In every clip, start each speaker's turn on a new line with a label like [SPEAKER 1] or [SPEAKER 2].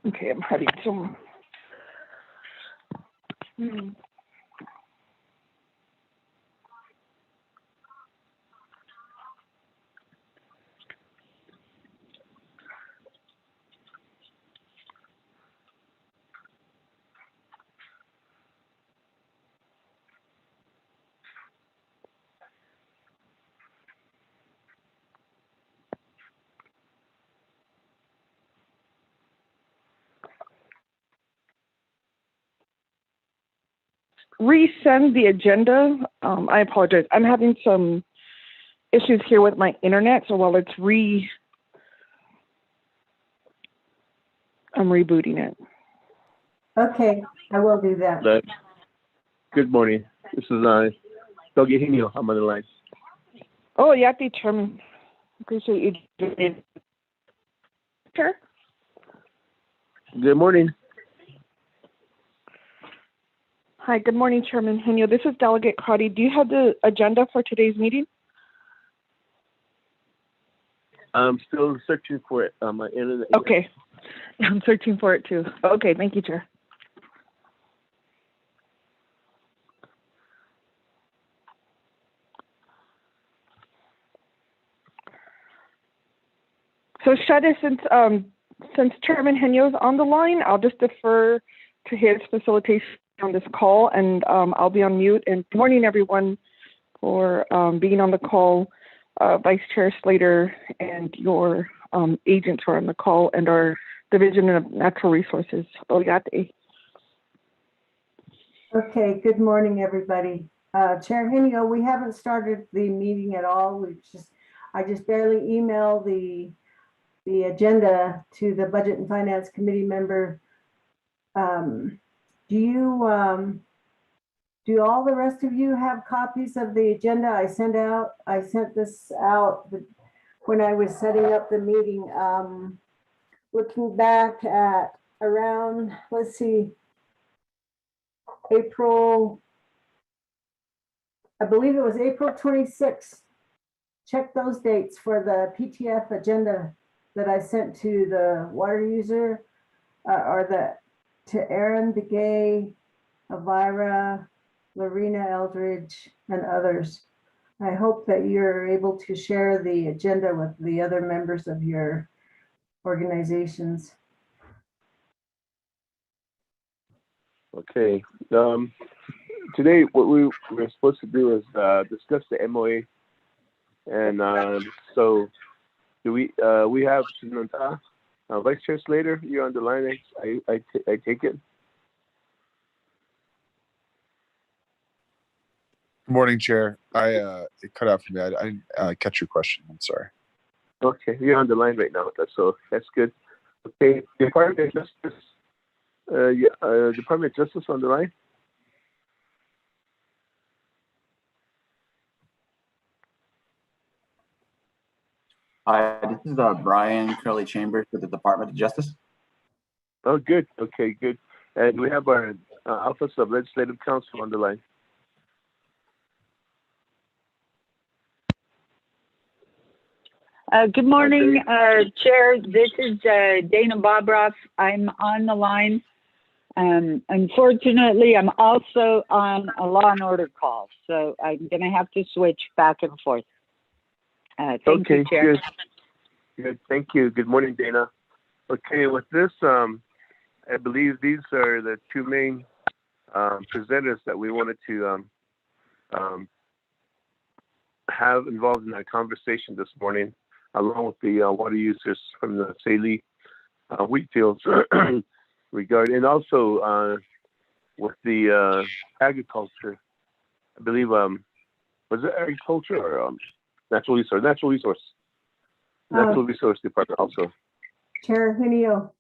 [SPEAKER 1] Okay, I'm having some. Resend the agenda. I apologize. I'm having some issues here with my internet, so while it's I'm rebooting it.
[SPEAKER 2] Okay, I will do that.
[SPEAKER 3] Good morning. This is Henio. I'm on the line.
[SPEAKER 1] Oh, yeah, Chairman. Appreciate you doing it. Sure.
[SPEAKER 3] Good morning.
[SPEAKER 1] Hi, good morning, Chairman Henio. This is Delegate Crotty. Do you have the agenda for today's meeting?
[SPEAKER 3] I'm still searching for it on my internet.
[SPEAKER 1] Okay. I'm searching for it too. Okay, thank you, Chair. So Shada, since Chairman Henio is on the line, I'll just defer to his facilitation on this call, and I'll be on mute. And good morning, everyone, for being on the call. Vice Chair Slater and your agents who are on the call, and our Division of Natural Resources, Oyate.
[SPEAKER 2] Okay, good morning, everybody. Chair Henio, we haven't started the meeting at all. I just barely emailed the agenda to the Budget and Finance Committee member. Do all the rest of you have copies of the agenda I sent this out when I was setting up the meeting. Looking back at around, let's see, April, I believe it was April 26th. Check those dates for the PTF agenda that I sent to the water user, to Aaron Begay, Elvira, Lorena Eldridge, and others. I hope that you're able to share the agenda with the other members of your organizations.
[SPEAKER 3] Okay. Today, what we're supposed to do is discuss the MOA, and so do we have Vice Chair Slater? You're on the line. I take it.
[SPEAKER 4] Good morning, Chair. It cut out for me. I didn't catch your question. I'm sorry.
[SPEAKER 3] Okay, you're on the line right now. That's good. Okay, Department of Justice. Department of Justice on the line.
[SPEAKER 5] Hi, this is Brian Curley-Chambers with the Department of Justice.
[SPEAKER 3] Oh, good. Okay, good. And we have our Office of Legislative Counsel on the line.
[SPEAKER 6] Good morning, Chair. This is Dana Bobroff. I'm on the line. Unfortunately, I'm also on a law and order call, so I'm going to have to switch back and forth. Thank you, Chair.
[SPEAKER 3] Good. Thank you. Good morning, Dana. Okay, with this, I believe these are the two main presenters that we wanted to have involved in our conversation this morning, along with the water users from the Tsaile Wheatfields regarding, and also with the agriculture. I believe, was it agriculture or natural resource department also.
[SPEAKER 2] Chair Henio,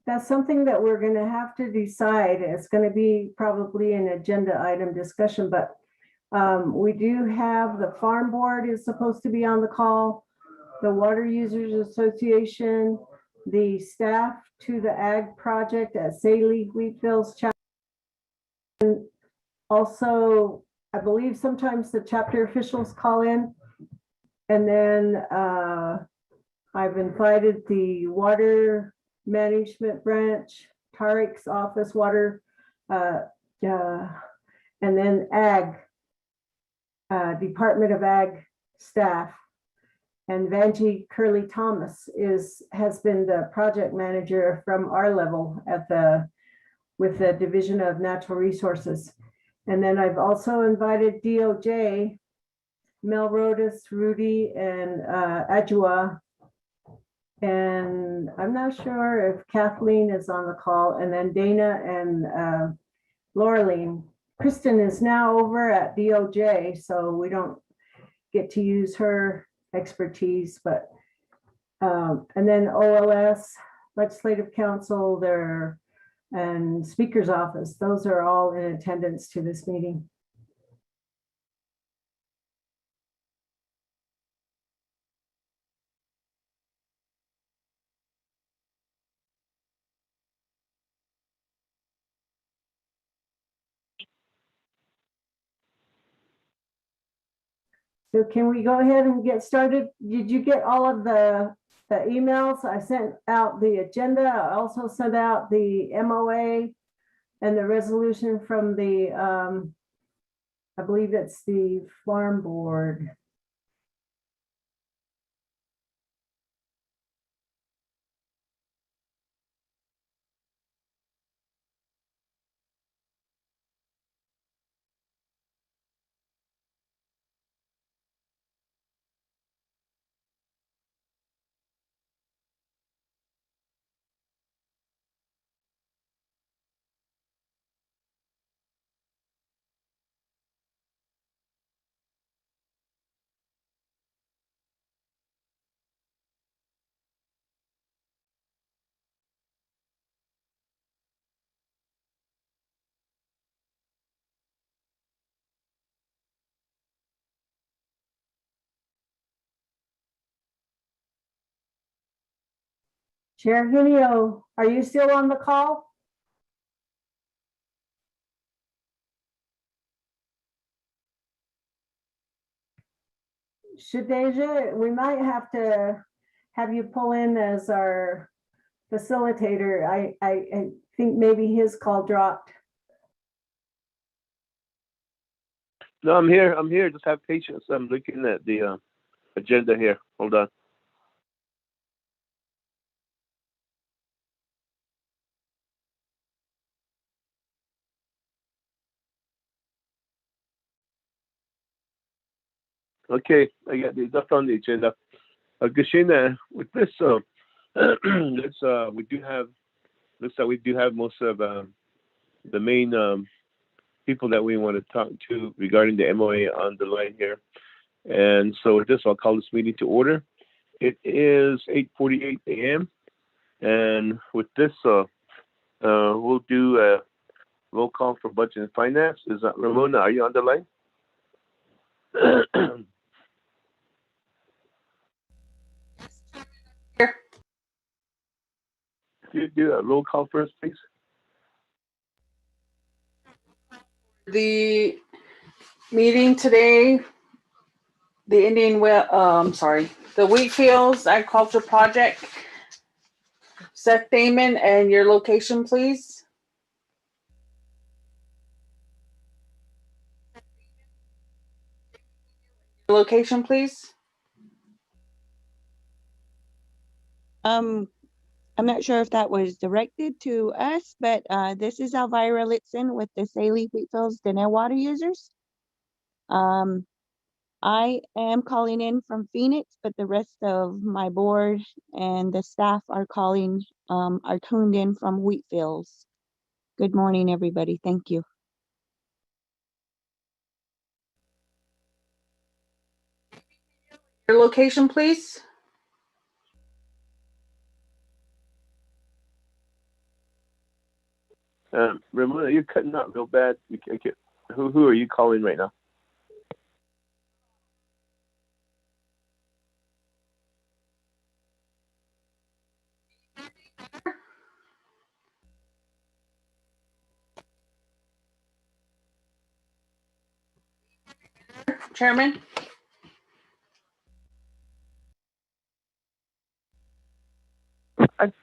[SPEAKER 2] that's something that we're going to have to decide. It's going to be probably an agenda item discussion, but we do have the farm board is supposed to be on the call, the Water Users Association, the staff to the ag project at Tsaile Wheatfields chapter. Also, I believe sometimes the chapter officials call in. And then I've invited the water Management Branch, Tarek's office, water, and then Ag, Department of Ag staff. And Vanjie Curley Thomas has been the project manager from our level with the Division of Natural Resources. And then I've also invited DOJ, Mel Rodas, Rudy, and Adjua. And I'm not sure if Kathleen is on the call, and then Dana and Laureline. Kristen is now over at DOJ, so we don't get to use her expertise, but and then OLS, Legislative Council, and Speaker's Office, those are all in attendance to this meeting. So can we go ahead and get started? Did you get all of the emails? I sent out the agenda. I also sent out the MOA and the resolution from the, I believe it's the Farm Board. Chair Henio, are you still on the call? Shadeja, we might have to have you pull in as our facilitator. I think maybe his call dropped.
[SPEAKER 3] No, I'm here. I'm here. Just have patience. I'm looking at the agenda here. Hold on. Okay, I got the stuff on the agenda. Gashina, with this, we do have most of the main people that we want to talk to regarding the MOA on the line here. And so with this, I'll call this meeting to order. It is 8:48 a.m. And with this, we'll do a roll call for budget and finance. Is that Ramona? Are you on the line? Could you do a roll call first, please?
[SPEAKER 7] The meeting today, the the Wheatfields Agriculture Project. Seth Damon, and your location, please. Your location, please.
[SPEAKER 8] I'm not sure if that was directed to us, but this is Elvira Litson with the Tsaile Wheatfields Danielle Water Users. I am calling in from Phoenix, but the rest of my board and the staff are tuned in from Wheatfields. Good morning, everybody. Thank you.
[SPEAKER 7] Your location, please.
[SPEAKER 3] Ramona, you're cutting out real bad. Who are you calling right now?
[SPEAKER 7] Chairman.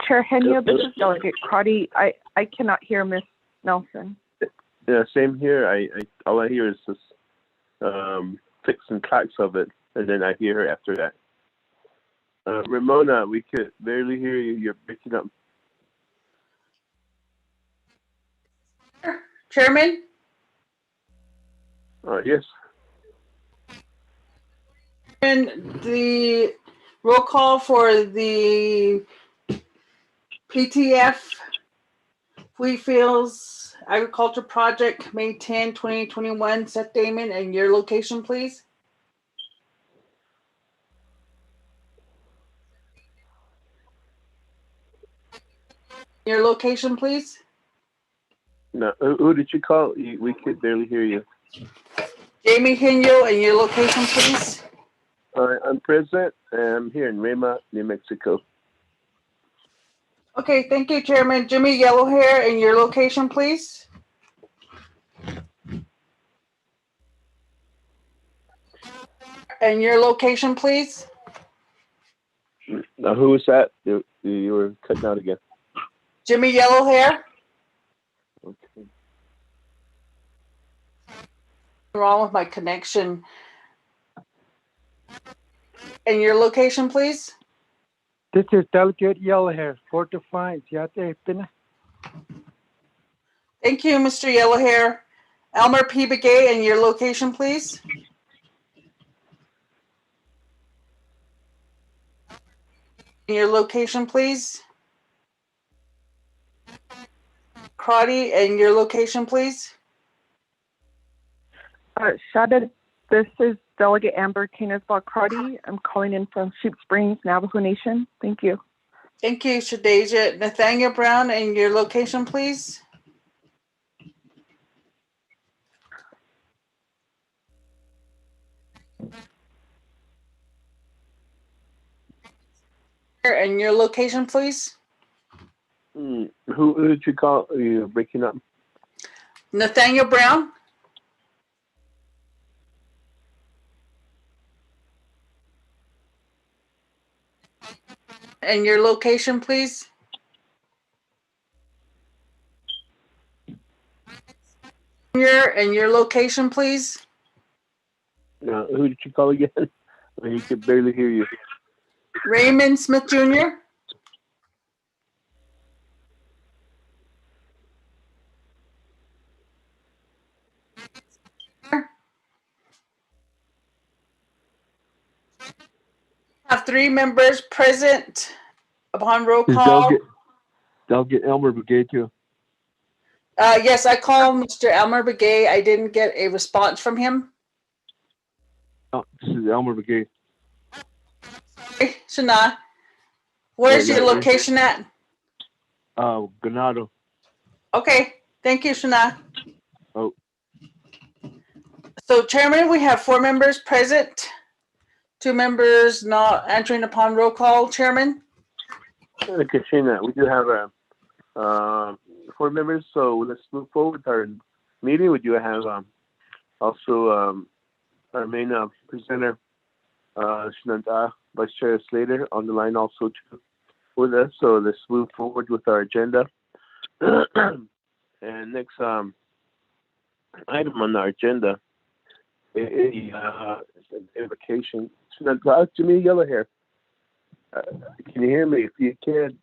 [SPEAKER 1] Chair Henio, this is Delegate Crotty. I cannot hear Miss Nelson.
[SPEAKER 3] Yeah, same here. All I hear is just clicks and clacks of it, and then I hear her after that. Ramona, we could barely hear you. You're breaking up.
[SPEAKER 7] Chairman?
[SPEAKER 3] Yes.
[SPEAKER 7] And the roll call for the PTF Wheatfields Agriculture Project, May 10, 2021. Seth Damon, and your location, please. Your location, please.
[SPEAKER 3] No, who did you call? We could barely hear you.
[SPEAKER 7] Jamie Henio, and your location, please.
[SPEAKER 3] I'm present. I'm here in Rema, New Mexico.
[SPEAKER 7] Okay, thank you, Chairman. Jimmy Yellowhair, and your location, please. And your location, please.
[SPEAKER 3] Now, who was that? You were cutting out again.
[SPEAKER 7] Jimmy Yellowhair.
[SPEAKER 3] Okay.
[SPEAKER 7] Wrong with my connection. And your location, please.
[SPEAKER 9] This is Delegate Yellowhair, 4 to 5.
[SPEAKER 7] Thank you, Mr. Yellowhair. Elmer P. Begay, and your location, please. And your location, please. Crotty, and your location, please.
[SPEAKER 1] Shada, this is Delegate Amber Canesbaugh Crotty. I'm calling in from Sheep Springs, Navajo Nation. Thank you.
[SPEAKER 7] Thank you, Shadeja. Nathaniel Brown, and your location, please. And your location, please.
[SPEAKER 3] Who did you call? You're breaking up.
[SPEAKER 7] Nathaniel Brown. And your location, please. And your location, please.
[SPEAKER 3] Who did you call again? You could barely hear you.
[SPEAKER 7] Raymond Smith Jr. Have 3 members present upon roll call.
[SPEAKER 3] Delegate Elmer Begay too.
[SPEAKER 7] Yes, I called Mr. Elmer Begay. I didn't get a response from him.
[SPEAKER 3] Oh, this is Elmer Begay.
[SPEAKER 7] Hey, Shana, where's your location at?
[SPEAKER 3] Ganado.
[SPEAKER 7] Okay, thank you, Shana.
[SPEAKER 3] Oh.
[SPEAKER 7] So, Chairman, we have 4 members present. 2 members not answering upon roll call, Chairman.
[SPEAKER 3] Katrina, we do have 4 members, so let's move forward with our meeting. We do have also our main presenter, Shinanda, Vice Chair Slater, on the line also too with us. So let's move forward with our agenda. And next item on our agenda is an invocation. Shinanda, Jimmy Yellowhair. Can you hear me? If you can,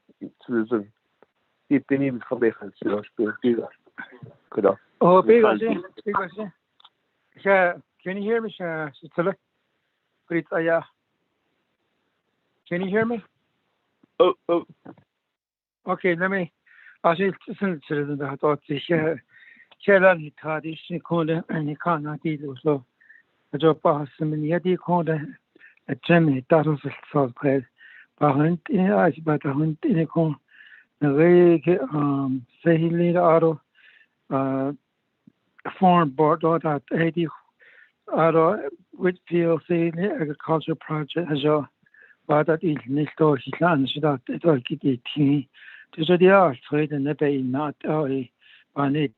[SPEAKER 9] Oh, big question. Can you hear me, Tsaile? Can you hear me?
[SPEAKER 3] Oh.
[SPEAKER 9] Okay, let me. I should listen to the thought to share the tradition called and can't do so. I just pass some in the called a Germany, that was so great. But I but I went in a con. The say he lead auto farm board or that 80 auto Whitfield agriculture project as well. But that is next door his land so that it will get a team. So they are trade and they pay not only on it,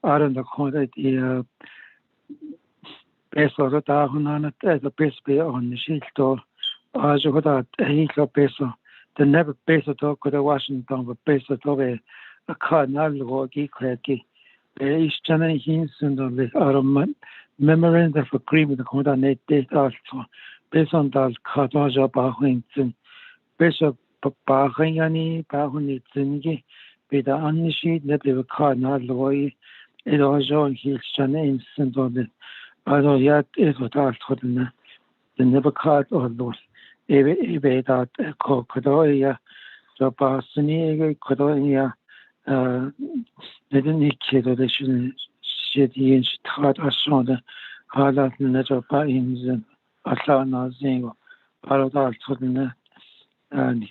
[SPEAKER 9] out on the corner the peso that on it as a best pay on the sheet store. As you got that he's a peso. the never based on the Washington, but based on the cardinal or geeky. Each channel hints and the Araman memorandum of agreement coordinate date also based on the cardinal Bahwinton, Bishop Bahayani, Bahunitingi, with the unisheet that the cardinal lawyer, it also his channel instant on the other yet is what I told them. The never card or those. Ebe that Kodoya, the Basini, Kodoya, they didn't need kid or they shouldn't shit in start as on the Hada Nature Pains and Asana Zingo, Paradal Sudden and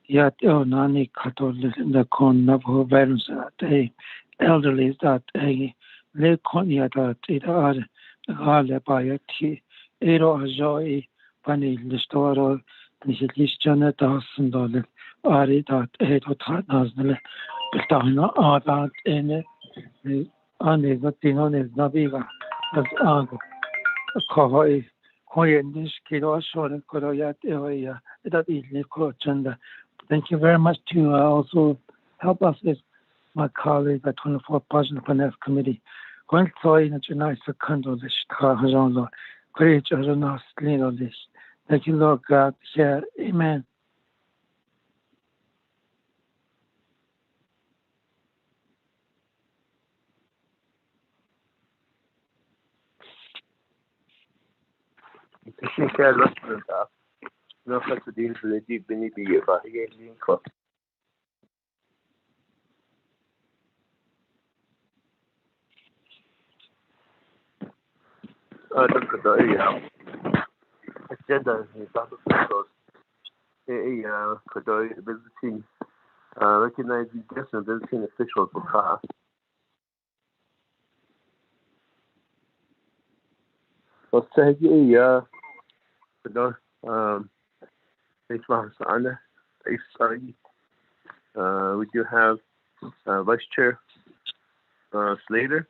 [SPEAKER 9] yet Nani Catholic the con Navajo Valence at a elderly that a lake conia that it are by a tea, Ero Joy. Pani listoro nisitlischane $1,000 ari dat $8,000 bestahna adat ene ane gatino ne nabiga as ago kohoi koyendish kilo shore koroyat eoya that is chanda. Thank you very much to also help us with my colleague at 24 President Finance Committee. When soy na chunai sakando lishta hajonlo courage aronas lino lish. Thank you, Lord God. Share. Amen.
[SPEAKER 3] No such a deal for the deep beneath the year, but he ain't being cooked. Look at the agenda. He's not the first. Could I visiting, recognizing guests and visiting officials for class. Well, thank you, thanks, Anna. We do have Vice Chair Slater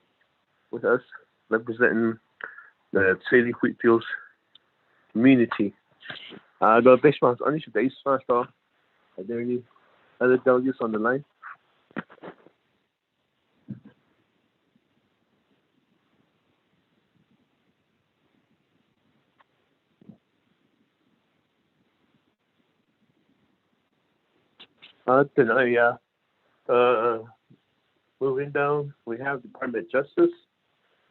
[SPEAKER 3] with us, representing the Tsaile Wheatfields community. The base ones, only should base first off. Are there any other delegates on the line? Tonight, moving down, we have Department of Justice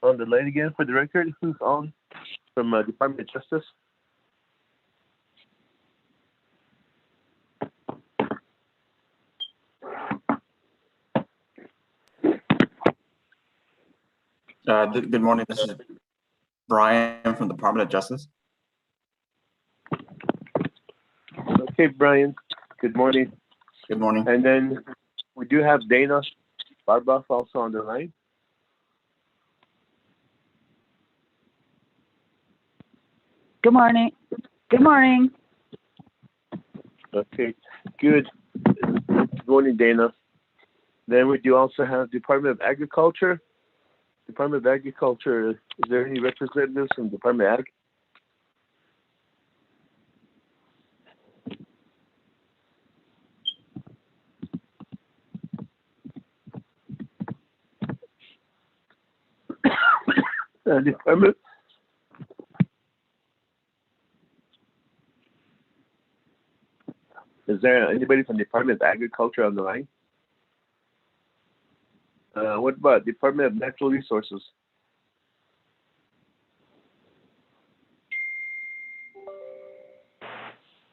[SPEAKER 3] on the line again for the record. Who's on from Department of Justice?
[SPEAKER 5] Good morning. This is Brian from the Department of Justice.
[SPEAKER 3] Okay, Brian. Good morning.
[SPEAKER 5] Good morning.
[SPEAKER 3] And then we do have Dana Bobroff also on the line.
[SPEAKER 6] Good morning. Good morning.
[SPEAKER 3] Okay, good. Good morning, Dana. Then we do also have Department of Agriculture. Department of Agriculture, is there any representatives from Department of Ag? Department. Is there anybody from Department of Agriculture on the line? What about Department of Natural Resources?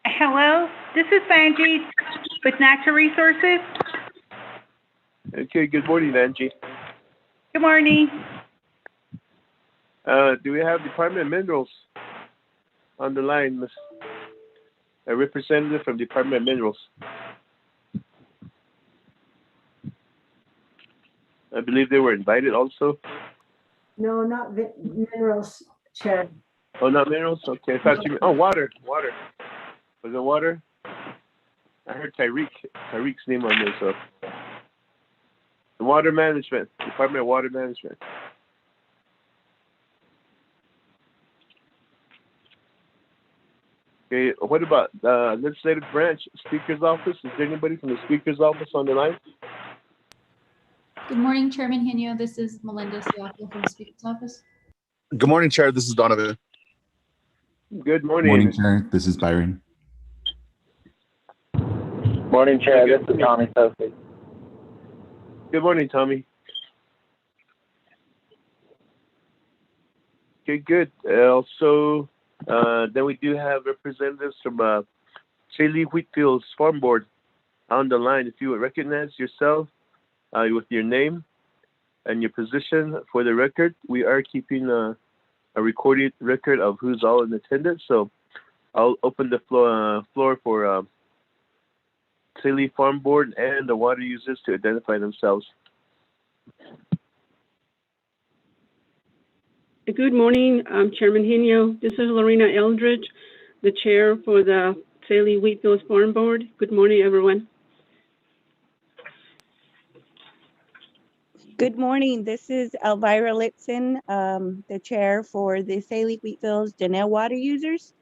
[SPEAKER 10] Hello, this is Angie with Natural Resources.
[SPEAKER 3] Okay, good morning, Angie.
[SPEAKER 10] Good morning.
[SPEAKER 3] Do we have Department of Minerals on the line, Miss? A representative from Department of Minerals. I believe they were invited also.
[SPEAKER 2] No, not minerals, Chad.
[SPEAKER 3] Oh, not minerals? Okay, I thought you meant, water. Was it water? I heard Tyreek's name on there, so. The Water Management, Department of Water Management. Okay, what about legislative branch, speaker's office? Is there anybody from the speaker's office on the line?
[SPEAKER 11] Good morning, Chairman Henio. This is Melinda Siakla from the Speaker's Office.
[SPEAKER 4] Good morning, Chair. This is Donovan.
[SPEAKER 3] Good morning.
[SPEAKER 12] Morning, Chair. This is Byron.
[SPEAKER 13] Morning, Chair. This is Tommy Sophie.
[SPEAKER 3] Good morning, Tommy. Okay, good. Also, then we do have representatives from Tsaile Wheatfields Farm Board on the line. If you would recognize yourself with your name and your position for the record, we are keeping a recorded record of who's all in attendance. So I'll open the floor for Tsaile Farm Board and the water users to identify themselves.
[SPEAKER 14] Good morning, Chairman Henio. This is Lorena Eldridge, the chair for the Tsaile Wheatfields Farm Board. Good morning, everyone.
[SPEAKER 8] Good morning. This is Elvira Litson, the chair for the Tsaile Wheatfields Janelle water users.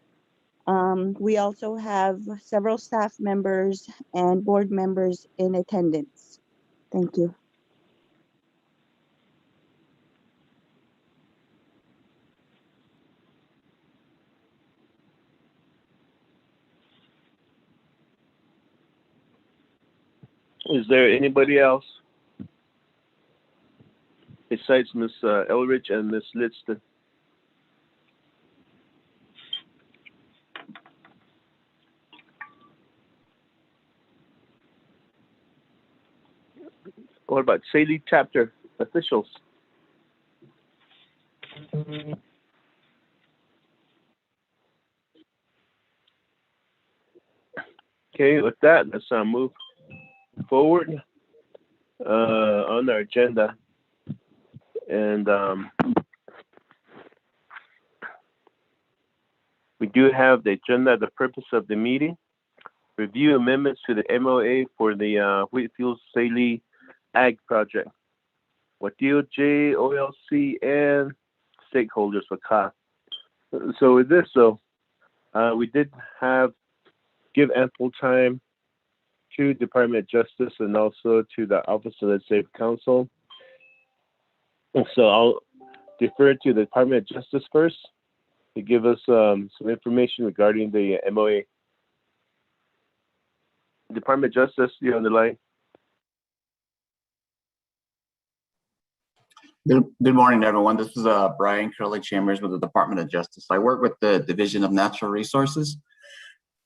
[SPEAKER 8] We also have several staff members and board members in attendance. Thank you.
[SPEAKER 3] Is there anybody else besides Ms. Elridge and Ms. Litson? What about Tsaile chapter officials? Okay, with that, let's move forward on our agenda. And we do have the agenda, the purpose of the meeting, review amendments to the MOA for the Wheatfields Tsaile Ag Project with DOJ, OLC, and stakeholders for COF. So with this, we did give ample time to Department of Justice and also to the Office of Legislative Counsel. And so I'll defer to the Department of Justice first to give us some information regarding the MOA. Department of Justice, you're on the line.
[SPEAKER 5] Good morning, everyone. This is Brian Curley-Chambers with the Department of Justice. I work with the Division of Natural Resources.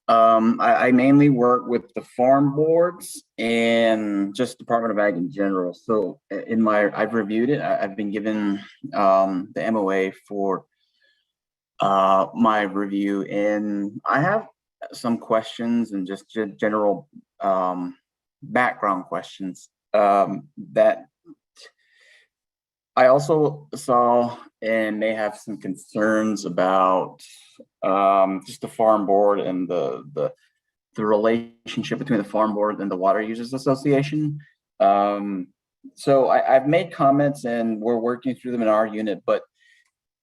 [SPEAKER 5] I mainly work with the farm boards and just Department of Ag in general. So I've reviewed it. I've been given the MOA for my review, and I have some questions and just general background questions that I also saw and may have some concerns about just the farm board and the relationship between the farm board and the Water Users Association. So I've made comments and we're working through them in our unit, but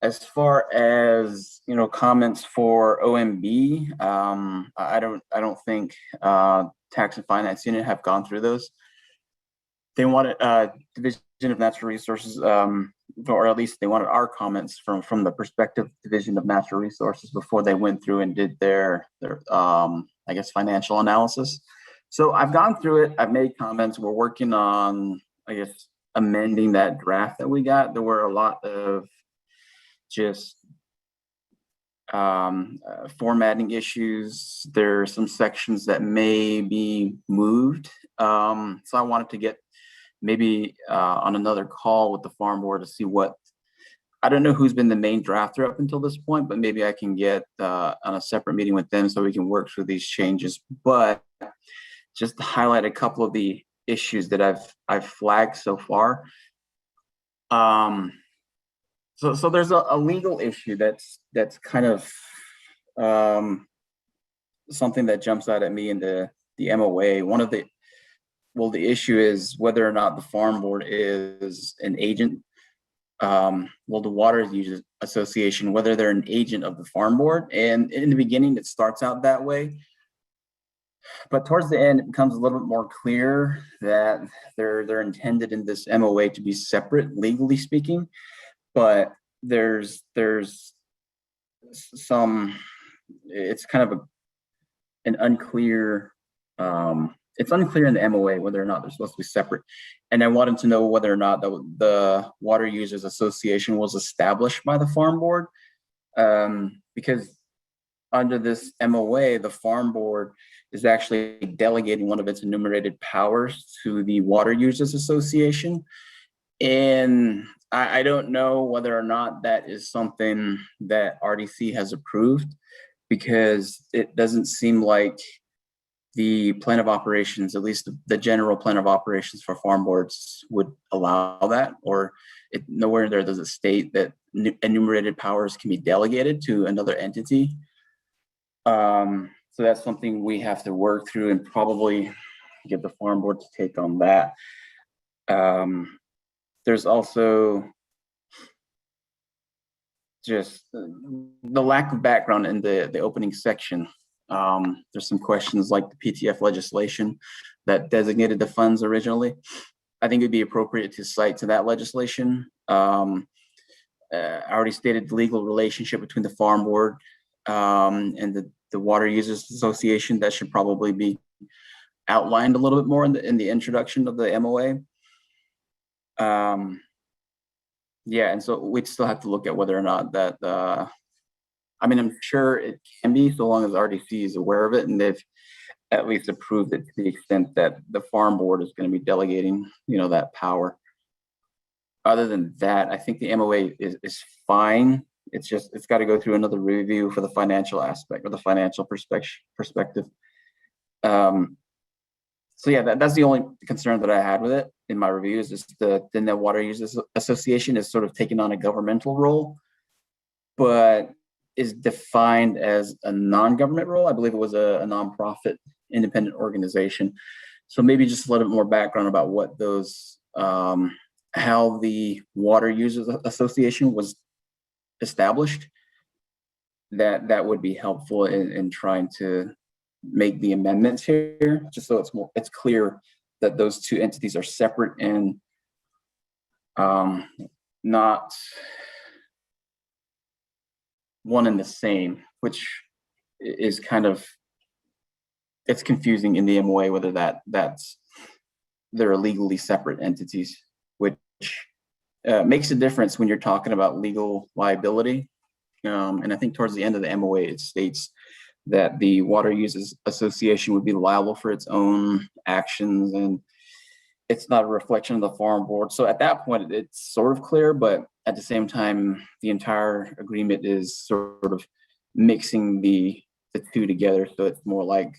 [SPEAKER 5] as far as comments for OMB, I don't think Tax and Finance Unit have gone through those. They wanted Division of Natural Resources, or at least they wanted our comments from the perspective Division of Natural Resources before they went through and did their I guess financial analysis. So I've gone through it. I've made comments. We're working on, I guess, amending that draft that we got. There were a lot of just formatting issues. There are some sections that may be moved. So I wanted to get maybe on another call with the farm board to see what, I don't know who's been the main drafter up until this point, but maybe I can get on a separate meeting with them so we can work through these changes. But just to highlight a couple of the issues that I've flagged so far. So there's a legal issue that's kind of something that jumps out at me in the MOA. The issue is whether or not the farm board is an agent well, the Water Users Association, whether they're an agent of the farm board. And in the beginning, it starts out that way. But towards the end, it becomes a little bit more clear that they're intended in this MOA to be separate, legally speaking. But there's some, it's kind of an unclear, it's unclear in the MOA whether or not they're supposed to be separate. And I wanted to know whether or not the Water Users Association was established by the farm board, because under this MOA, the farm board is actually delegating one of its enumerated powers to the Water Users Association. And I don't know whether or not that is something that RDC has approved, because it doesn't seem like the plan of operations, at least the general plan of operations for farm boards, would allow that, or nowhere in there does it state that enumerated powers can be delegated to another entity. So that's something we have to work through and probably get the farm board to take on that. There's also just the lack of background in the opening section. There's some questions like the PTF legislation that designated the funds originally. I think it'd be appropriate to cite to that legislation. I already stated the legal relationship between the farm board and the Water Users Association. That should probably be outlined a little bit more in the introduction of the MOA. Yeah, and so we'd still have to look at whether or not that, I mean, I'm sure it can be, so long as RDC is aware of it and they've at least approved it to the extent that the farm board is going to be delegating, that power. Other than that, I think the MOA is fine. It's got to go through another review for the financial aspect or the financial perspective. So yeah, that's the only concern that I had with it in my review, is just the Water Users Association is sort of taking on a governmental role, but is defined as a non-government role. I believe it was a nonprofit independent organization. So maybe just a little bit more background about what those, how the Water Users Association was established. That would be helpful in trying to make the amendments here, just so it's clear that those two entities are separate and not one and the same, which is kind of, it's confusing in the MOA whether they're legally separate entities, which makes a difference when you're talking about legal liability. And I think towards the end of the MOA, it states that the Water Users Association would be liable for its own actions, and it's not a reflection of the farm board. So at that point, it's sort of clear, but at the same time, the entire agreement is sort of mixing the two together. So it's more like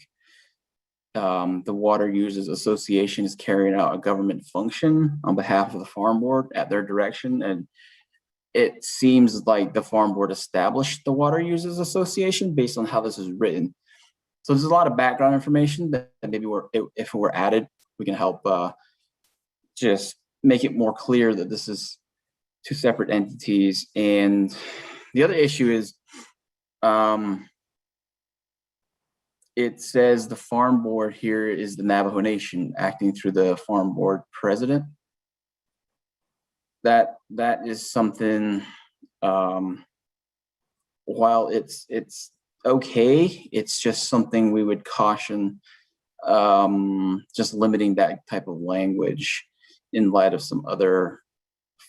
[SPEAKER 5] the Water Users Association is carrying out a government function on behalf of the farm board at their direction. And it seems like the farm board established the Water Users Association based on how this is written. So there's a lot of background information that maybe if it were added, we can help just make it more clear that this is two separate entities. And the other issue is, it says the farm board here is the Navajo Nation acting through the farm board president. That is something, while it's okay, it's just something we would caution, just limiting that type of language in light of some other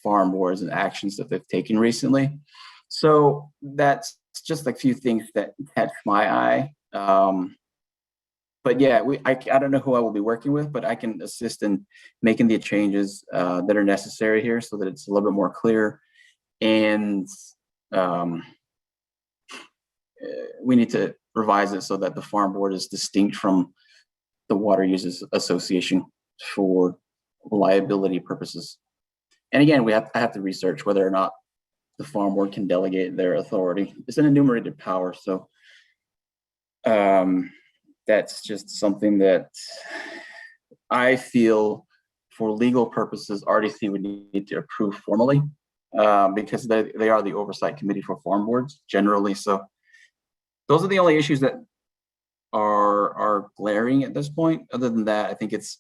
[SPEAKER 5] farm boards and actions that they've taken recently. So that's just a few things that catch my eye. But yeah, I don't know who I will be working with, but I can assist in making the changes that are necessary here so that it's a little bit more clear. And we need to revise it so that the farm board is distinct from the Water Users Association for liability purposes. And again, I have to research whether or not the farm board can delegate their authority. It's an enumerated power, so that's just something that I feel for legal purposes, RDC would need to approve formally. because they are the oversight committee for farm boards generally. So those are the only issues that are glaring at this point. Other than that, I think it's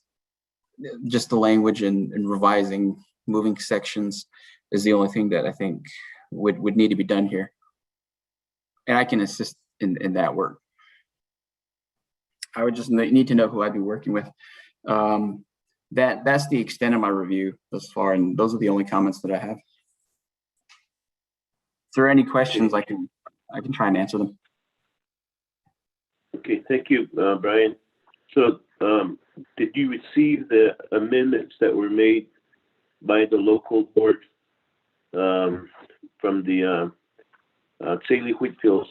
[SPEAKER 5] just the language and revising, moving sections is the only thing that I think would need to be done here. And I can assist in that work. I would just need to know who I'd be working with. That's the extent of my review thus far, and those are the only comments that I have. If there are any questions, I can try and answer them.
[SPEAKER 3] Okay, thank you, Brian. So did you receive the amendments that were made by the local board from the Tsaile Wheatfields?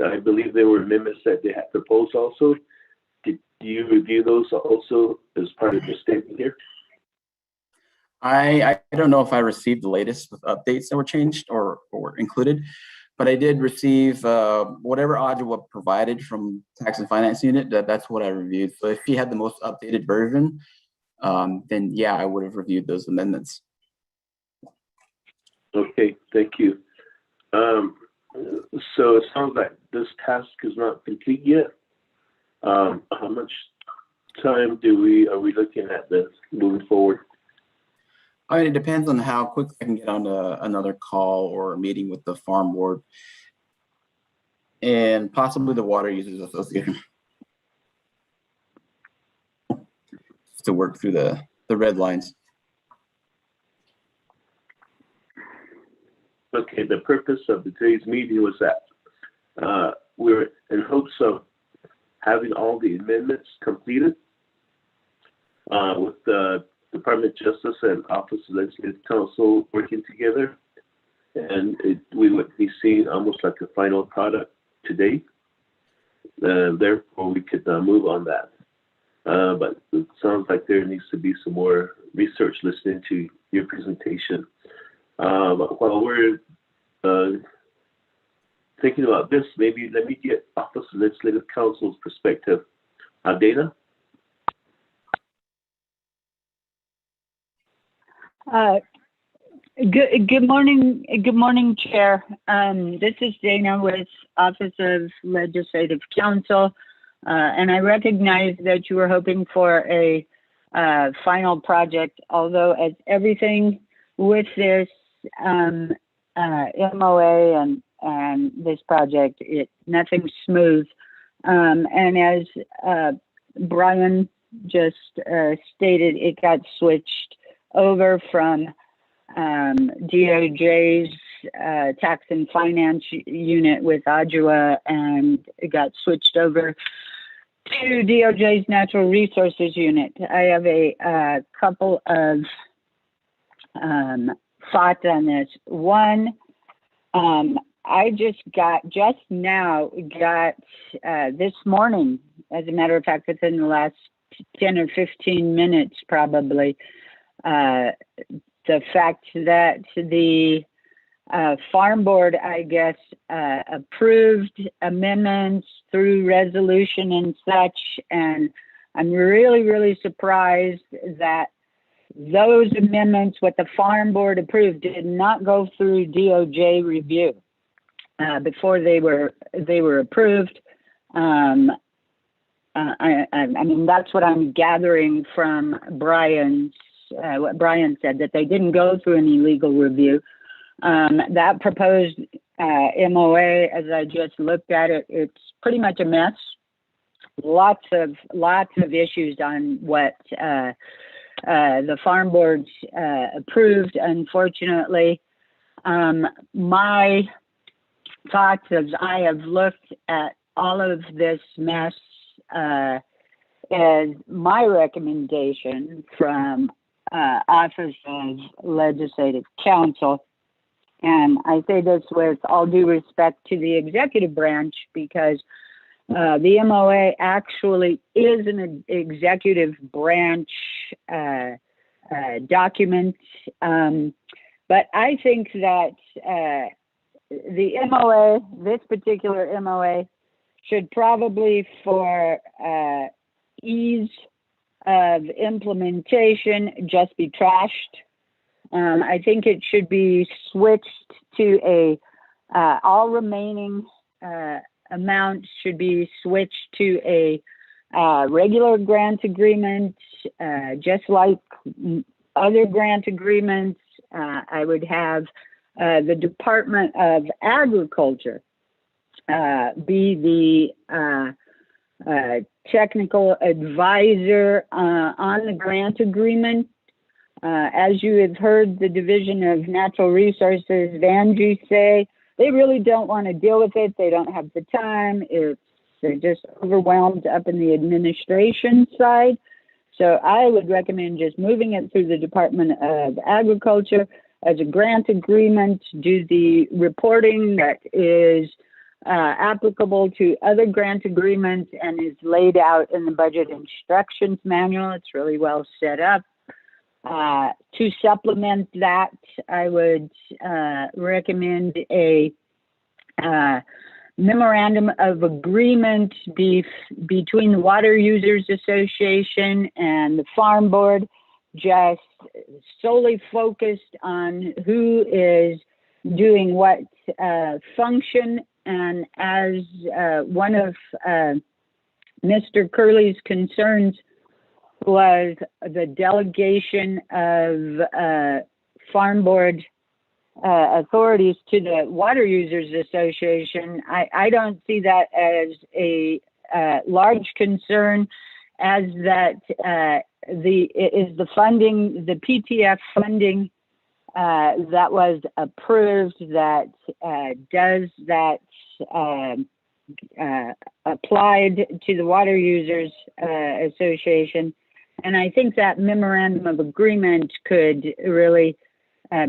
[SPEAKER 3] I believe there were amendments that they had proposed also. Did you review those also as part of the statement here?
[SPEAKER 5] I don't know if I received the latest with updates that were changed or included, but I did receive whatever Audua provided from Tax and Finance Unit. That's what I reviewed. So if he had the most updated version, then yeah, I would have reviewed those amendments.
[SPEAKER 3] Okay, thank you. So it sounds like this task is not complete yet. How much time are we looking at this moving forward?
[SPEAKER 5] I mean, it depends on how quick I can get on another call or a meeting with the farm board and possibly the Water Users Association to work through the red lines.
[SPEAKER 3] Okay, the purpose of today's meeting was that we're in hopes of having all the amendments completed with the Department of Justice and Office of Legislative Counsel working together, and we would be seeing almost like a final product today. Therefore, we could move on that. But it sounds like there needs to be some more research listening to your presentation. But while we're thinking about this, maybe let me get Office of Legislative Counsel's perspective. Dana?
[SPEAKER 6] Good morning, Chair. This is Dana with Office of Legislative Counsel, and I recognize that you were hoping for a final project, although as everything with this MOA and this project, nothing's smooth. And as Brian just stated, it got switched over from DOJ's Tax and Finance Unit with Audua, and it got switched over to DOJ's Natural Resources Unit. I have a couple of thoughts on this. One, I just now got this morning, as a matter of fact, within the last 10 or 15 minutes probably, the fact that the Farm Board, I guess, approved amendments through resolution and such, and I'm really, really surprised that those amendments, what the Farm Board approved, did not go through DOJ review before they were approved. I mean, that's what I'm gathering from what Brian said, that they didn't go through any legal review. That proposed MOA, as I just looked at it, it's pretty much a mess. Lots of issues on what the Farm Board's approved, unfortunately. My thoughts, as I have looked at all of this mess, is my recommendation from Office of Legislative Counsel, and I say this with all due respect to the executive branch, because the MOA actually is an executive branch document, but I think that the MOA, this particular MOA, should probably, for ease of implementation, just be trashed. I think it should be switched to a, all remaining amounts should be switched to a regular grant agreement, just like other grant agreements. I would have the Department of Agriculture be the technical advisor on the grant agreement. As you have heard the Division of Natural Resources, Vanjie, say, they really don't want to deal with it. They don't have the time. They're just overwhelmed up in the administration side. So I would recommend just moving it through the Department of Agriculture as a grant agreement, do the reporting that is applicable to other grant agreements and is laid out in the budget instructions manual. It's really well set up. To supplement that, I would recommend a memorandum of agreement between the Water Users Association and the Farm Board, just solely focused on who is doing what function. And as one of Mr. Curley's concerns was the delegation of Farm Board authorities to the Water Users Association, I don't see that as a large concern, as that the funding, the PTF funding that was approved that does that applied to the Water Users Association. And I think that memorandum of agreement could really,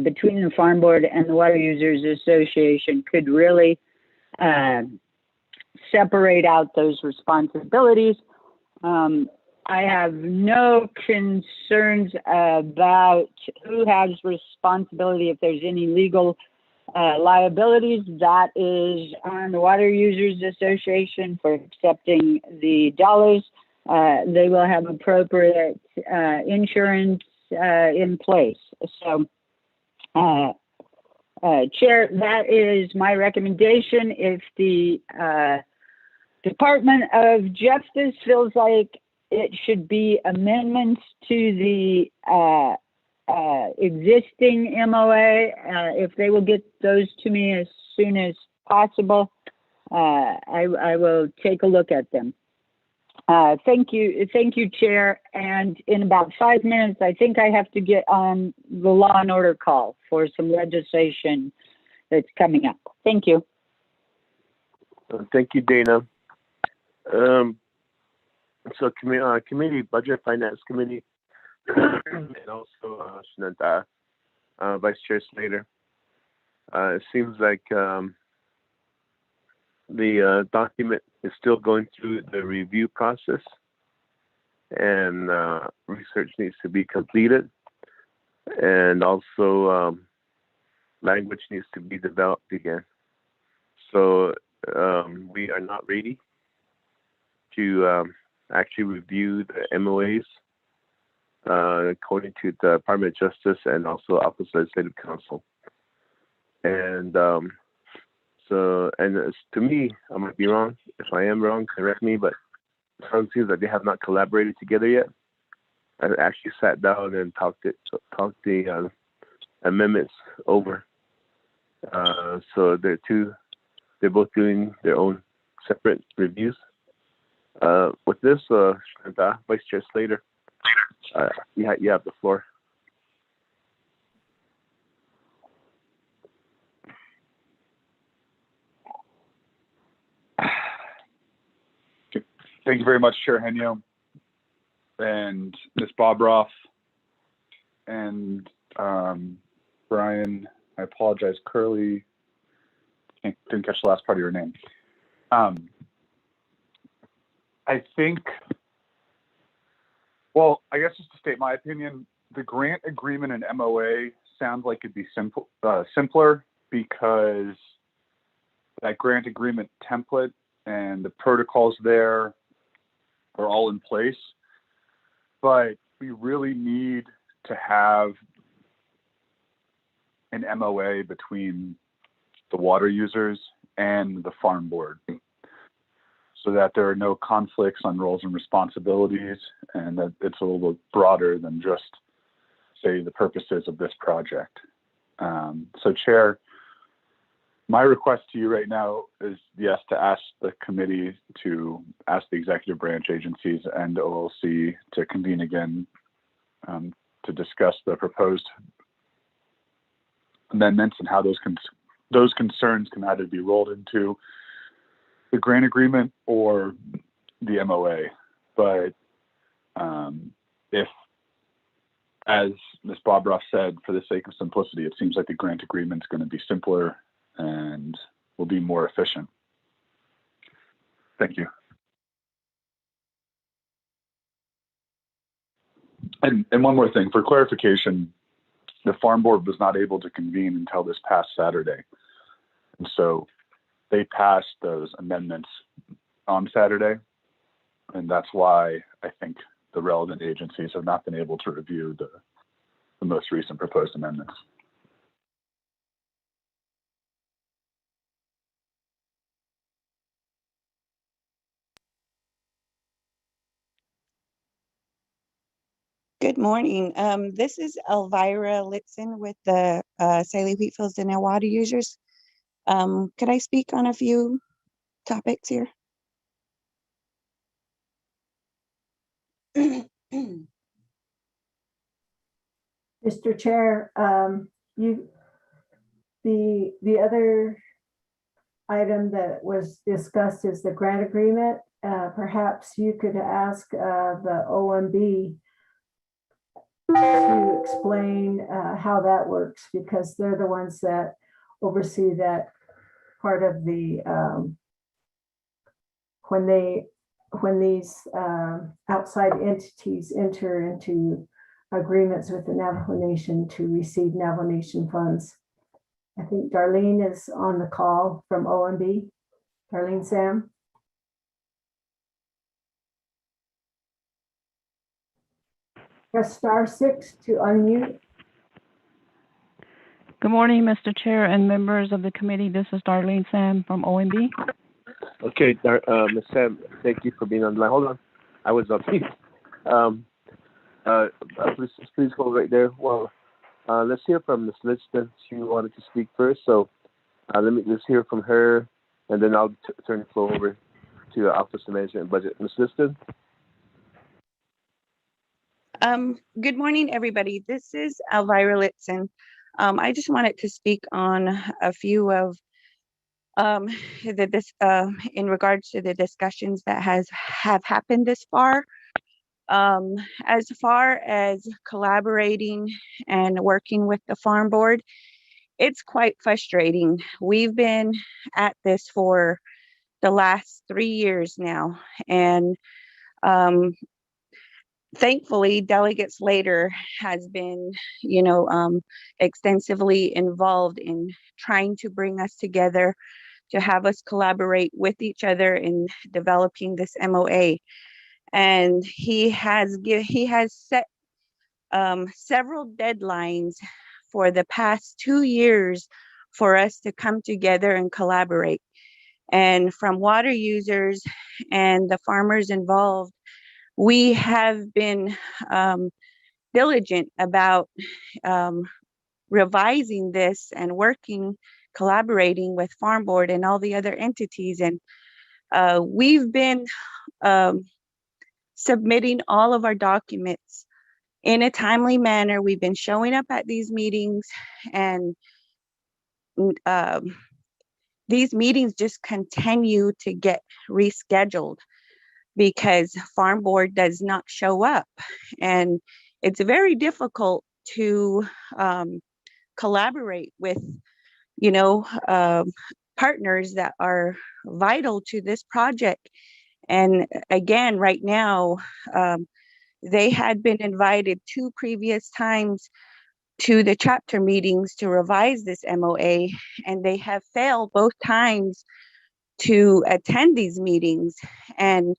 [SPEAKER 6] between the Farm Board and the Water Users Association, could really separate out those responsibilities. I have no concerns about who has responsibility if there's any legal liabilities. That is on the Water Users Association for accepting the dollars. They will have appropriate insurance in place. So, Chair, that is my recommendation. If the Department of Justice feels like it should be amendments to the existing MOA, if they will get those to me as soon as possible, I will take a look at them. Thank you, Chair. And in about 5 minutes, I think I have to get on the Law and Order call for some legislation that's coming up. Thank you.
[SPEAKER 3] Thank you, Dana. So committee, Budget Finance Committee, and also Shananta, Vice Chair Slater. It seems like the document is still going through the review process, and research needs to be completed, and also language needs to be developed again. So we are not ready to actually review the MOAs according to the Department of Justice and also Office of Legislative Counsel. And so, and to me, I might be wrong. If I am wrong, correct me, but it seems like they have not collaborated together yet. I actually sat down and talked the amendments over. So they're both doing their own separate reviews. With this, Vice Chair Slater, you have the floor.
[SPEAKER 12] Thank you very much, Chair Henio and Ms. Bobroff and Brian. I apologize, Curley. Didn't catch the last part of your name. I think, well, I guess just to state my opinion, the grant agreement and MOA sounds like it'd be simpler because that grant agreement template and the protocols there are all in place. But we really need to have an MOA between the water users and the farm board, so that there are no conflicts on roles and responsibilities, and that it's a little bit broader than just, say, the purposes of this project. So Chair, my request to you right now is, yes, to ask the committee to ask the executive branch agencies and OLC to convene again to discuss the proposed amendments and how those concerns can either be rolled into the grant agreement or the MOA. But if, as Ms. Bobroff said, for the sake of simplicity, it seems like the grant agreement is going to be simpler and will be more efficient. Thank you. And one more thing, for clarification, the farm board was not able to convene until this past Saturday. And so they passed those amendments on Saturday. And that's why I think the relevant agencies have not been able to review the most recent proposed amendments.
[SPEAKER 8] Good morning. This is Elvira Litson with the Tsaile Wheatfields and water users. Could I speak on a few topics here?
[SPEAKER 2] Mr. Chair, the other item that was discussed is the grant agreement. Perhaps you could ask the OMB to explain how that works, because they're the ones that oversee that part of the when these outside entities enter into agreements with the Navajo Nation to receive Navajo Nation funds. I think Darlene is on the call from OMB. Darlene Sam. Press *6 to unmute.
[SPEAKER 15] Good morning, Mr. Chair and members of the committee. This is Darlene Sam from OMB.
[SPEAKER 3] Okay, Ms. Sam, thank you for being on the line. Hold on, I was up. Please hold right there. Well, let's hear from Ms. Litson. She wanted to speak first, so let's hear from her, and then I'll turn the floor over to the Office of Management and Budget. Ms. Litson.
[SPEAKER 8] Good morning, everybody. This is Elvira Litson. I just wanted to speak on a few of in regards to the discussions that have happened this far. As far as collaborating and working with the farm board, it's quite frustrating. We've been at this for the last 3 years now, and thankfully, Delegate Slater has been, extensively involved in trying to bring us together, to have us collaborate with each other in developing this MOA. And he has set several deadlines for the past 2 years for us to come together and collaborate. And from water users and the farmers involved, we have been diligent about revising this and collaborating with Farm Board and all the other entities. And we've been submitting all of our documents in a timely manner. We've been showing up at these meetings, and these meetings just continue to get rescheduled because Farm Board does not show up. And it's very difficult to collaborate with, partners that are vital to this project. And again, right now, they had been invited 2 previous times to the chapter meetings to revise this MOA, and they have failed both times to attend these meetings. And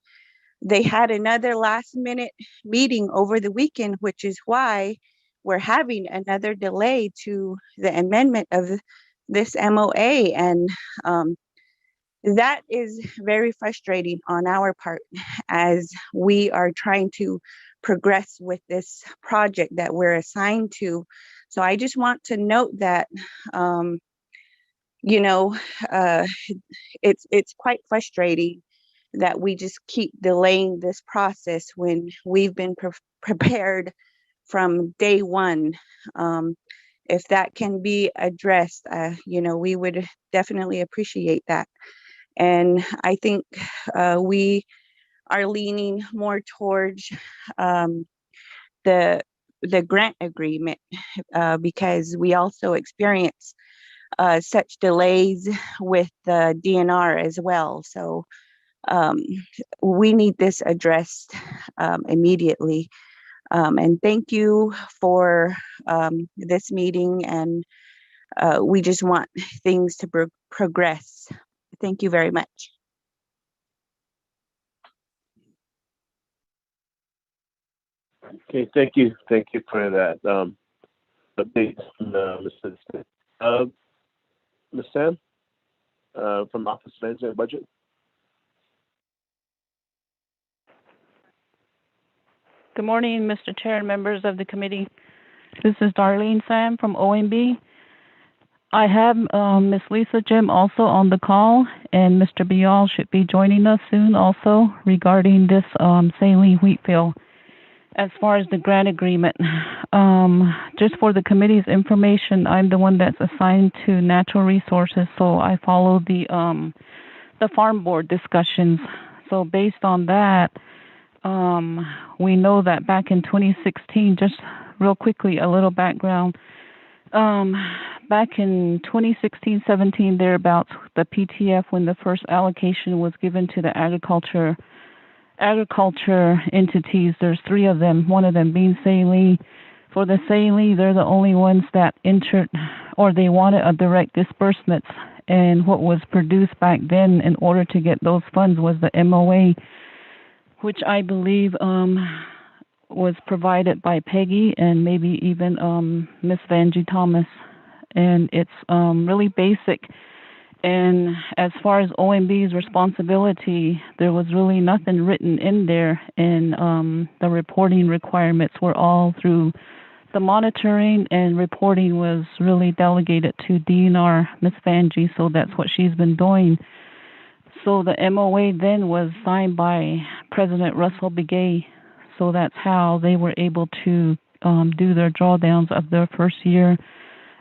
[SPEAKER 8] they had another last minute meeting over the weekend, which is why we're having another delay to the amendment of this MOA. And that is very frustrating on our part as we are trying to progress with this project that we're assigned to. So I just want to note that, you know, it's quite frustrating that we just keep delaying this process when we've been prepared from day one. If that can be addressed, you know, we would definitely appreciate that. And I think we are leaning more towards the grant agreement because we also experience such delays with the DNR as well. So we need this addressed immediately. And thank you for this meeting, and we just want things to progress. Thank you very much.
[SPEAKER 3] Okay, thank you for that update, Mr. Smith. Ms. Sam, from Office Management Budget.
[SPEAKER 15] Good morning, Mr. Chair and members of the committee. This is Darlene Sam from OMB. I have Ms. Lisa Jim also on the call, and Mr. Bial should be joining us soon also regarding this Tsaile Wheatfield. As far as the grant agreement, just for the committee's information, I'm the one that's assigned to natural resources, so I follow the farm board discussions. So based on that, we know that back in 2016, just real quickly, a little background. Back in 2016-17, thereabouts, the PTF, when the first allocation was given to the agriculture entities, there's 3 of them, one of them being Tsaile. For the Tsaile, they're the only ones that entered, or they wanted a direct disbursement. And what was produced back then in order to get those funds was the MOA, which I believe was provided by Peggy and maybe even Miss Vanjie Thomas. And it's really basic. And as far as OMB's responsibility, there was really nothing written in there. And the reporting requirements were all through the monitoring, and reporting was really delegated to DNR, Miss Vanjie, so that's what she's been doing. So the MOA then was signed by President Russell Begay. So that's how they were able to do their drawdowns of their first year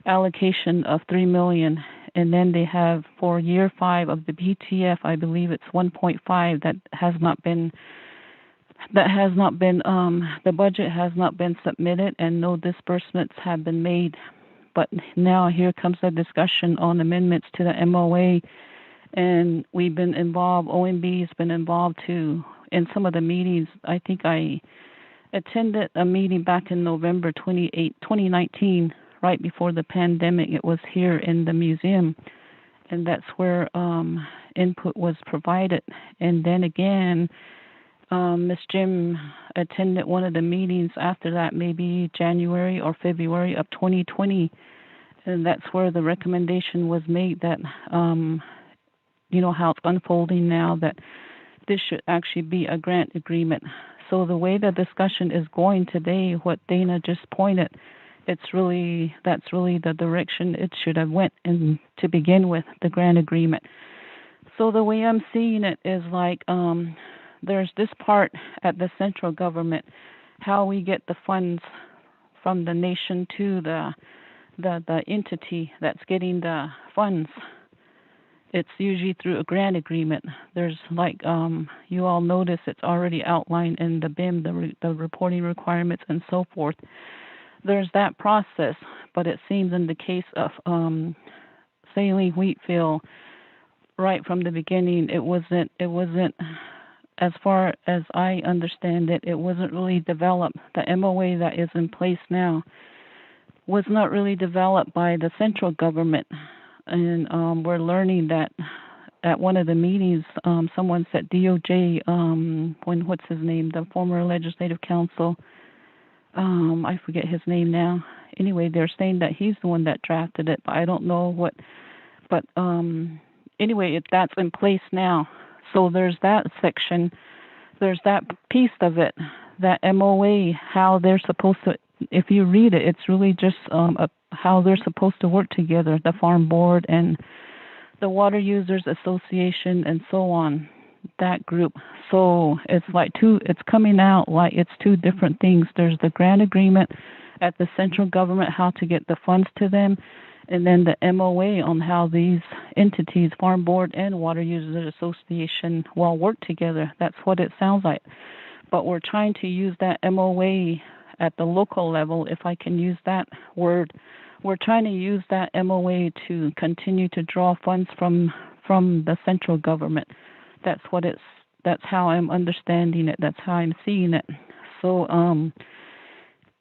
[SPEAKER 15] allocation of $3 million. And then they have for year 5 of the PTF, I believe it's 1.5 that has not been, the budget has not been submitted and no disbursements have been made. But now here comes a discussion on amendments to the MOA. And we've been involved, OMB has been involved too in some of the meetings. I think I attended a meeting back in November 2019, right before the pandemic. It was here in the museum, and that's where input was provided. And then again, Ms. Jim attended one of the meetings after that, maybe January or February of 2020, and that's where the recommendation was made that you know how it's unfolding now, that this should actually be a grant agreement. So the way the discussion is going today, what Dana just pointed, that's really the direction it should have went in to begin with, the grant agreement. So the way I'm seeing it is like there's this part at the central government, how we get the funds from the nation to the entity that's getting the funds. It's usually through a grant agreement. There's like, you all notice it's already outlined in the BIM, the reporting requirements and so forth. There's that process, but it seems in the case of Tsaile Wheatfield, right from the beginning, it wasn't, as far as I understand it, it wasn't really developed. The MOA that is in place now was not really developed by the central government. And we're learning that at one of the meetings, someone said DOJ, what's his name, the former legislative counsel, I forget his name now. Anyway, they're saying that he's the one that drafted it, but I don't know what. But anyway, that's in place now. So there's that section, there's that piece of it, that MOA, how they're supposed to. If you read it, it's really just how they're supposed to work together, the farm board and the Water Users Association and so on, that group. So it's like it's coming out like it's two different things. There's the grant agreement at the central government, how to get the funds to them, and then the MOA on how these entities, Farm Board and Water Users Association, will work together. That's what it sounds like. But we're trying to use that MOA at the local level, if I can use that word. We're trying to use that MOA to continue to draw funds from the central government. That's how I'm understanding it. That's how I'm seeing it. So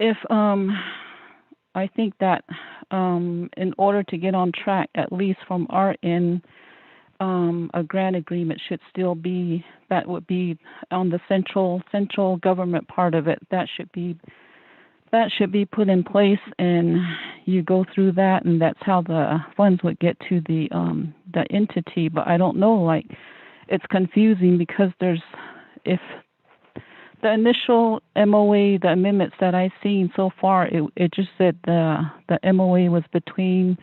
[SPEAKER 15] if I think that in order to get on track, at least from our end, a grant agreement should still be, that would be on the central government part of it. That should be put in place, and you go through that, and that's how the funds would get to the entity. But I don't know, like, it's confusing because if the initial MOA, the amendments that I've seen so far, it just said the MOA was between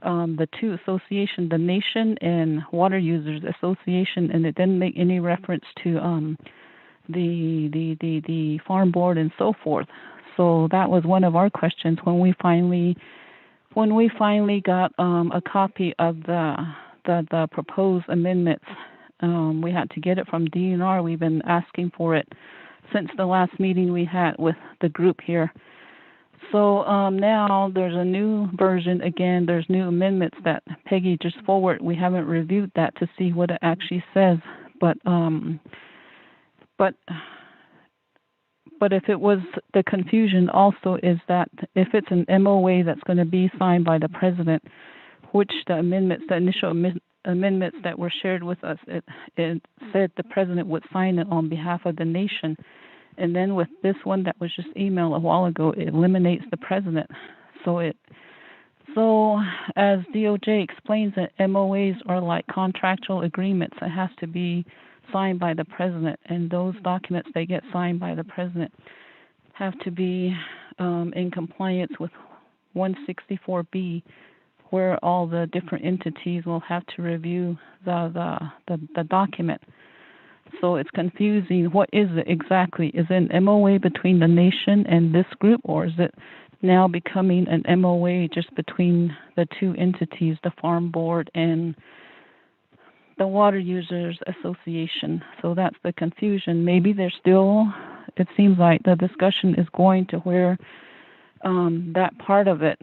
[SPEAKER 15] the two associations, the Nation and Water Users Association, and it didn't make any reference to the Farm Board and so forth. So that was one of our questions when we finally got a copy of the proposed amendments. We had to get it from DNR. We've been asking for it since the last meeting we had with the group here. So now there's a new version. Again, there's new amendments that Peggy just forwarded. We haven't reviewed that to see what it actually says. But if it was, the confusion also is that if it's an MOA that's going to be signed by the president, which the initial amendments that were shared with us, it said the president would sign it on behalf of the nation. And then with this one that was just emailed a while ago, it eliminates the president. So as DOJ explains it, MOAs are like contractual agreements. It has to be signed by the president, and those documents they get signed by the president have to be in compliance with 164B, where all the different entities will have to review the document. So it's confusing. What is it exactly? Is it an MOA between the nation and this group, or is it now becoming an MOA just between the two entities, the Farm Board and the Water Users Association? So that's the confusion. Maybe there's still, it seems like the discussion is going to where that part of it,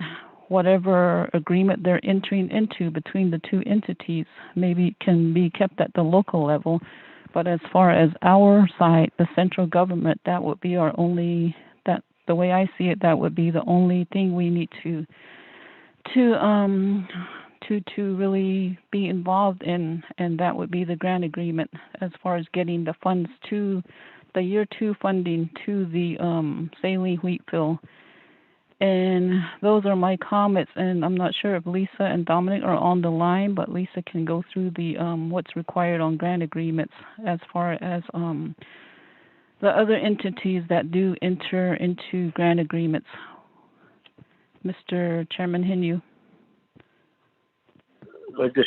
[SPEAKER 15] whatever agreement they're entering into between the two entities, maybe can be kept at the local level. But as far as our side, the central government, that would be our only, that the way I see it, that would be the only thing we need to really be involved in, and that would be the grant agreement as far as getting the funds to the year 2 funding to the Tsaile Wheatfield. And those are my comments, and I'm not sure if Lisa and Dominic are on the line, but Lisa can go through the what's required on grant agreements as far as the other entities that do enter into grant agreements. Mr. Chairman Henio.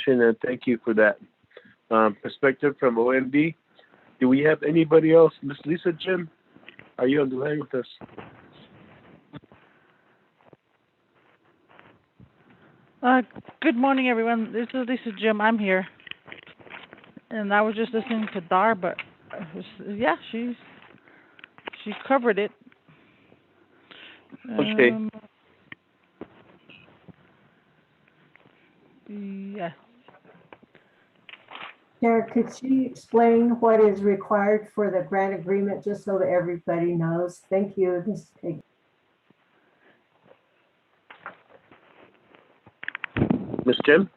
[SPEAKER 3] Shannon, thank you for that perspective from OMB. Do we have anybody else? Miss Lisa Jim, are you on the line with us?
[SPEAKER 16] Good morning, everyone. This is Lisa Jim. I'm here. And I was just listening to Dar, but yeah, she covered it.
[SPEAKER 3] Okay.
[SPEAKER 16] Yeah.
[SPEAKER 2] Chair, could she explain what is required for the grant agreement, just so that everybody knows? Thank you.
[SPEAKER 3] Miss Jim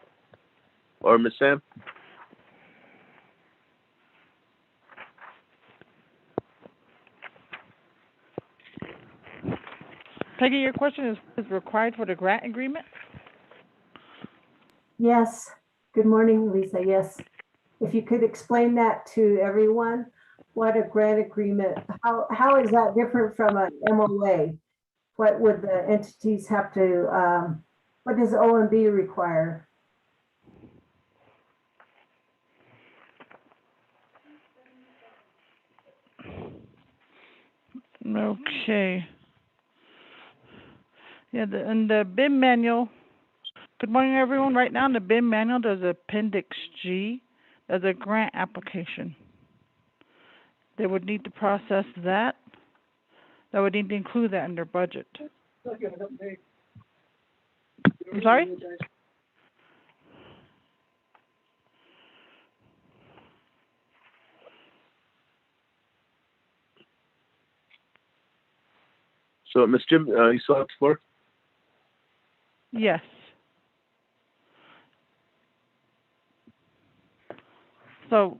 [SPEAKER 3] or Miss Sam?
[SPEAKER 16] Peggy, your question is required for the grant agreement?
[SPEAKER 2] Yes. Good morning, Lisa. Yes. If you could explain that to everyone, what a grant agreement, how is that different from an MOA? What would the entities have to, what does OMB require?
[SPEAKER 16] Okay. Yeah, in the BIM manual, good morning, everyone. Right now in the BIM manual, there's Appendix G. There's a grant application. They would need to process that. They would need to include that in their budget. I'm sorry?
[SPEAKER 3] So, Ms. Jim, you still have the floor?
[SPEAKER 16] Yes. So,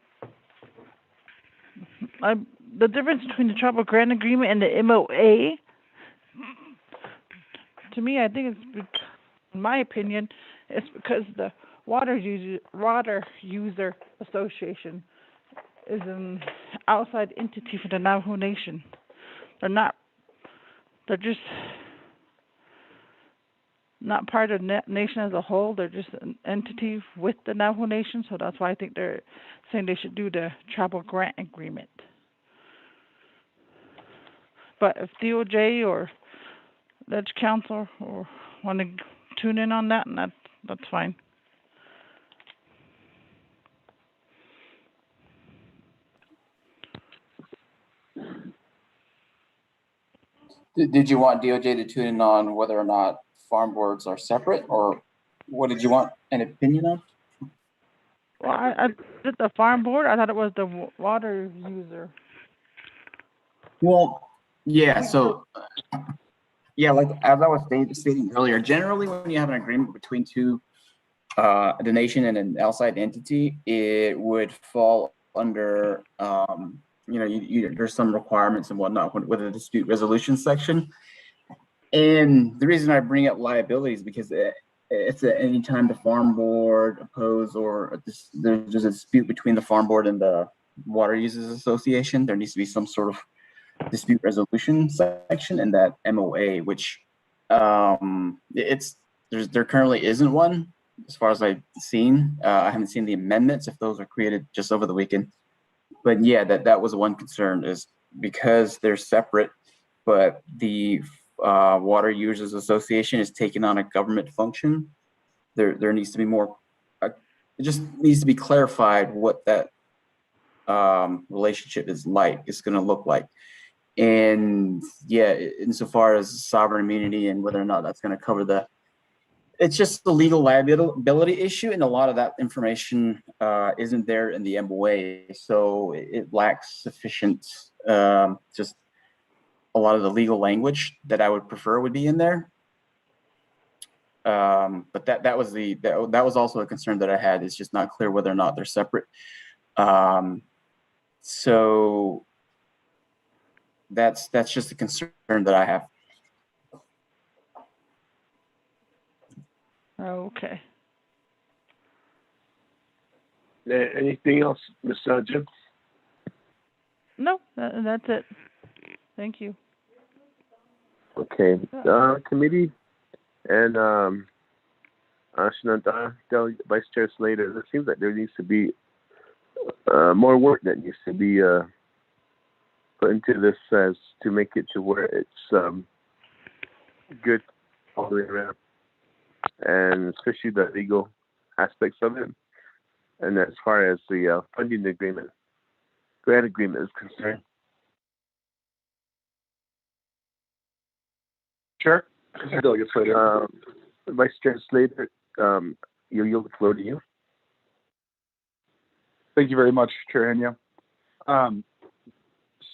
[SPEAKER 16] the difference between the tribal grant agreement and the MOA, to me, I think it's, in my opinion, it's because the Water User Association is an outside entity for the Navajo Nation. They're just not part of the nation as a whole. They're just an entity with the Navajo Nation, so that's why I think they're saying they should do the tribal grant agreement. But if DOJ or Ledge Council or want to tune in on that, and that's fine.
[SPEAKER 5] Did you want DOJ to tune in on whether or not farm boards are separate, or what did you want an opinion on?
[SPEAKER 16] Well, I did the farm board. I thought it was the water user.
[SPEAKER 5] Well, yeah, so, yeah, like as I was stating earlier, generally when you have an agreement between the nation and an outside entity, it would fall under, there's some requirements and whatnot with the dispute resolution section. And the reason I bring up liability is because it's at any time the farm board oppose or there's a dispute between the farm board and the Water Users Association, there needs to be some sort of dispute resolution section in that MOA, which there currently isn't one as far as I've seen. I haven't seen the amendments if those are created just over the weekend. But yeah, that was one concern, is because they're separate, but the Water Users Association is taking on a government function. There needs to be more. It just needs to be clarified what that relationship is like. It's going to look like. And yeah, insofar as sovereign immunity and whether or not that's going to cover it's just the legal liability issue, and a lot of that information isn't there in the MOA, so it lacks sufficient, just a lot of the legal language that I would prefer would be in there. But that was also a concern that I had. It's just not clear whether or not they're separate. So that's just a concern that I have.
[SPEAKER 16] Okay.
[SPEAKER 3] Anything else, Ms. Jim?
[SPEAKER 16] No, that's it. Thank you.
[SPEAKER 3] Okay. Committee and Delegate Vice Chair Slater, it seems like there needs to be more work that needs to be put into this as to make it to where it's good all the way around, and especially the legal aspects of it. And as far as the funding agreement, grant agreement is concerned.
[SPEAKER 12] Sure. Delegate Slater.
[SPEAKER 3] Vice Chair Slater, you yield the floor to you.
[SPEAKER 12] Thank you very much, Chair Henio.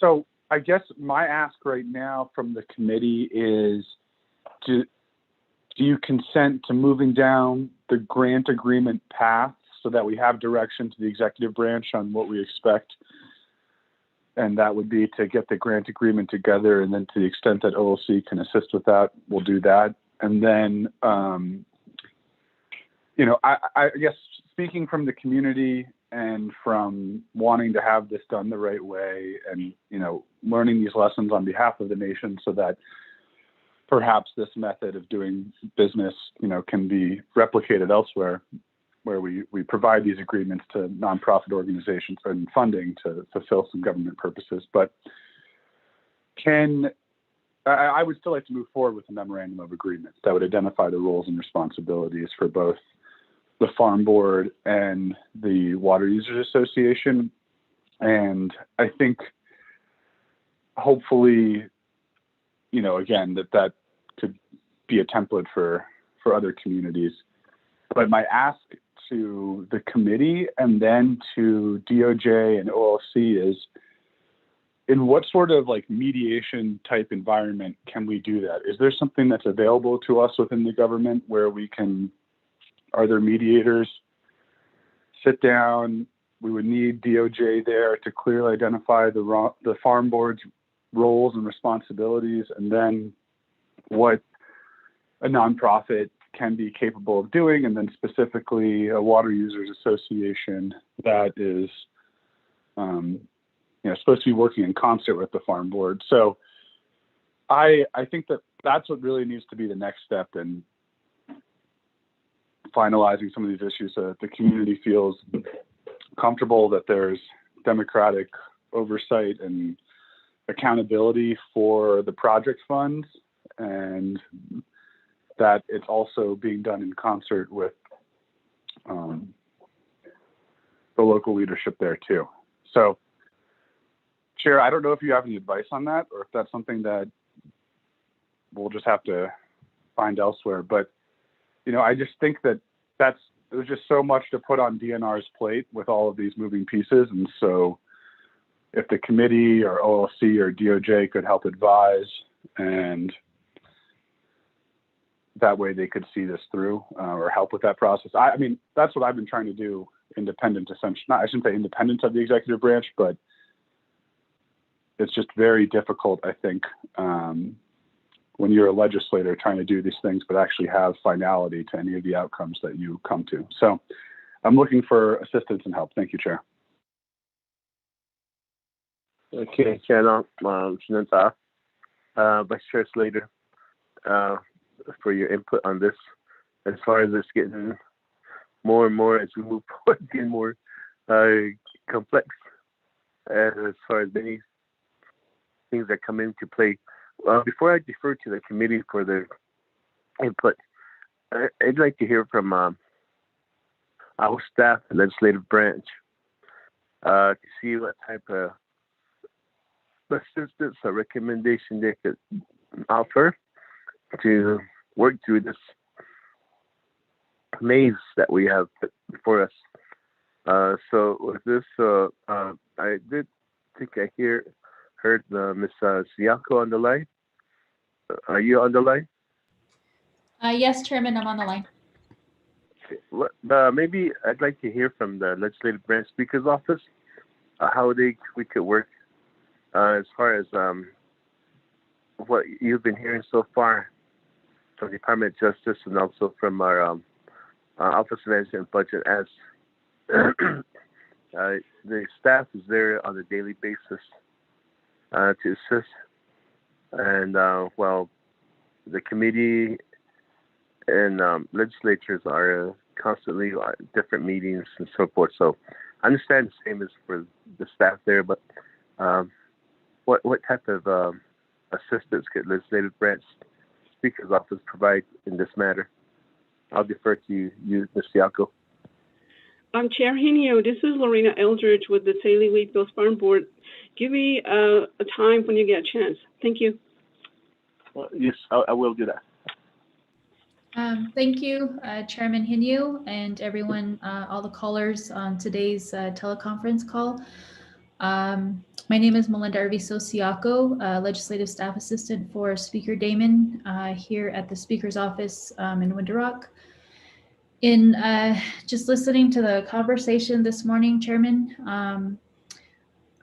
[SPEAKER 12] So I guess my ask right now from the committee is, do you consent to moving down the grant agreement path so that we have direction to the executive branch on what we expect And that would be to get the grant agreement together, and then to the extent that OLC can assist with that, we'll do that. And then, you know, I guess speaking from the community and from wanting to have this done the right way, and, you know, learning these lessons on behalf of the nation, so that perhaps this method of doing business, you know, can be replicated elsewhere, where we provide these agreements to nonprofit organizations and funding to fulfill some government purposes. But I would still like to move forward with a memorandum of agreement that would identify the roles and responsibilities for both the Farm Board and the Water Users Association. And I think hopefully, you know, again, that could be a template for other communities. But my ask to the committee and then to DOJ and OLC is, in what sort of like mediation type environment can we do that? Is there something that's available to us within the government where we can, are there mediators, sit down? We would need DOJ there to clearly identify the Farm Board's roles and responsibilities, and then what a nonprofit can be capable of doing, and then specifically a Water Users Association that is, you know, supposed to be working in concert with the Farm Board. So I think that that's what really needs to be the next step in finalizing some of these issues, so that the community feels comfortable that there's democratic oversight and accountability for the project funds, and that it's also being done in concert with the local leadership there too. So, Chair, I don't know if you have any advice on that, or if that's something that we'll just have to find elsewhere. But, you know, I just think that there's just so much to put on DNR's plate with all of these moving pieces. And so if the committee or OLC or DOJ could help advise, and that way they could see this through or help with that process. I mean, that's what I've been trying to do, independent, essentially. I shouldn't say independent of the executive branch, but it's just very difficult, I think, when you're a legislator trying to do these things, but actually have finality to any of the outcomes that you come to. So I'm looking for assistance and help. Thank you, Chair.
[SPEAKER 3] Okay, Chair, Vice Chair Slater, for your input on this. As far as it's getting more and more as we move forward, getting more complex, as far as many things that come into play. Before I defer to the committee for their input, I'd like to hear from our staff, legislative branch, to see what type of assistance or recommendation they could offer to work through this maze that we have before us. So with this, I did think I heard Ms. Siako on the line. Are you on the line?
[SPEAKER 11] Yes, Chairman, I'm on the line.
[SPEAKER 3] Maybe I'd like to hear from the Legislative Branch Speaker's Office how we could work as far as what you've been hearing so far from the Department of Justice, and also from our Office of Management and Budget, as the staff is there on a daily basis to assist. And well, the committee and legislatures are constantly at different meetings and so forth. So I understand the same as for the staff there, but what type of assistance could Legislative Branch Speaker's Office provide in this matter? I'll defer to you, Ms. Siako.
[SPEAKER 14] Chair Henio, this is Lorena Eldridge with the Tsaile Wheatfields Farm Board. Give me a time when you get a chance. Thank you.
[SPEAKER 3] Well, yes, I will do that.
[SPEAKER 11] Thank you, Chairman Henio, and everyone, all the callers on today's teleconference call. My name is Melinda Arvizo-Siako, Legislative Staff Assistant for Speaker Damon here at the Speaker's Office in Winter Rock. In just listening to the conversation this morning, Chairman,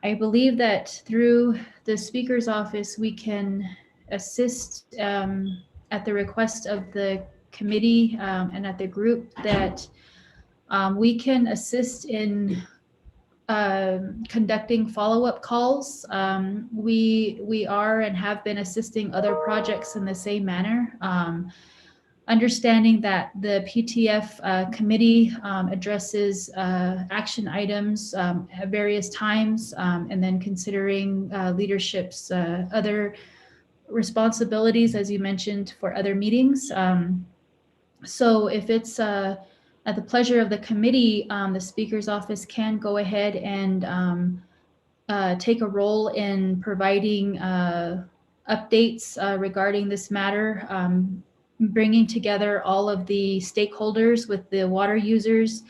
[SPEAKER 11] I believe that through the Speaker's office, we can assist at the request of the committee and at the group that we can assist in conducting follow-up calls. We are and have been assisting other projects in the same manner. Understanding that the PTF committee addresses action items at various times, and then considering leadership's other responsibilities, as you mentioned, for other meetings. So if it's at the pleasure of the committee, the Speaker's office can go ahead and take a role in providing updates regarding this matter, bringing together all of the stakeholders with the water users,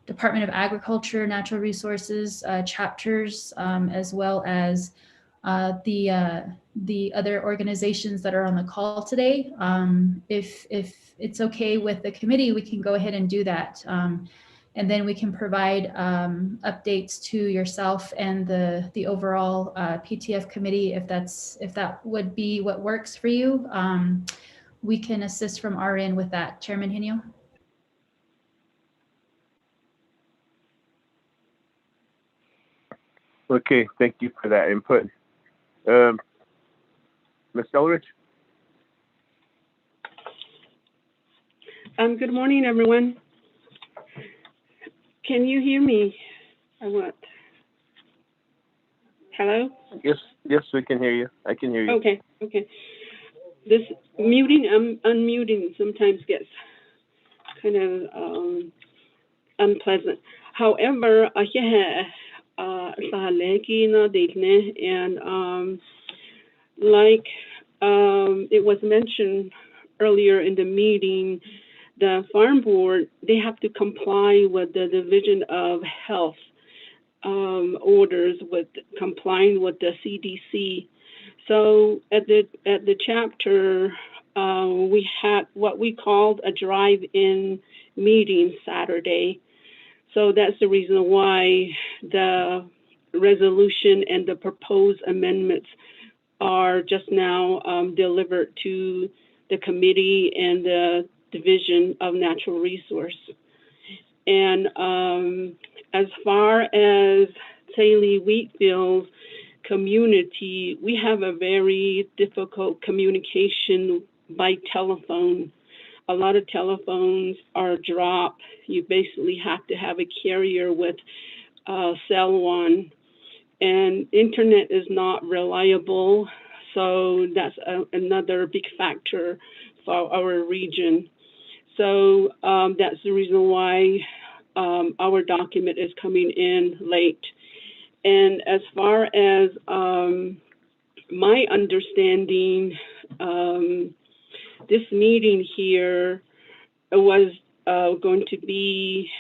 [SPEAKER 11] Department of Agriculture, Natural Resources, chapters, as well as the other organizations that are on the call today. If it's okay with the committee, we can go ahead and do that. And then we can provide updates to yourself and the overall PTF committee if that would be what works for you. We can assist from our end with that. Chairman Henio.
[SPEAKER 3] Okay, thank you for that input. Ms. Eldridge?
[SPEAKER 14] Good morning, everyone. Can you hear me? Or what? Hello?
[SPEAKER 3] Yes, we can hear you. I can hear you.
[SPEAKER 14] Okay. This muting, unmuting sometimes gets kind of unpleasant. However, and like it was mentioned earlier in the meeting, the farm board, they have to comply with the Division of Health orders with complying with the CDC. So at the chapter, we had what we called a drive-in meeting Saturday. So that's the reason why the resolution and the proposed amendments are just now delivered to the committee and the Division of Natural Resource. And as far as Tsaile Wheatfields community, we have a very difficult communication by telephone. A lot of telephones are dropped. You basically have to have a carrier with cell one, and internet is not reliable. So that's another big factor for our region. So that's the reason why our document is coming in late. And as far as my understanding, this meeting here was going to be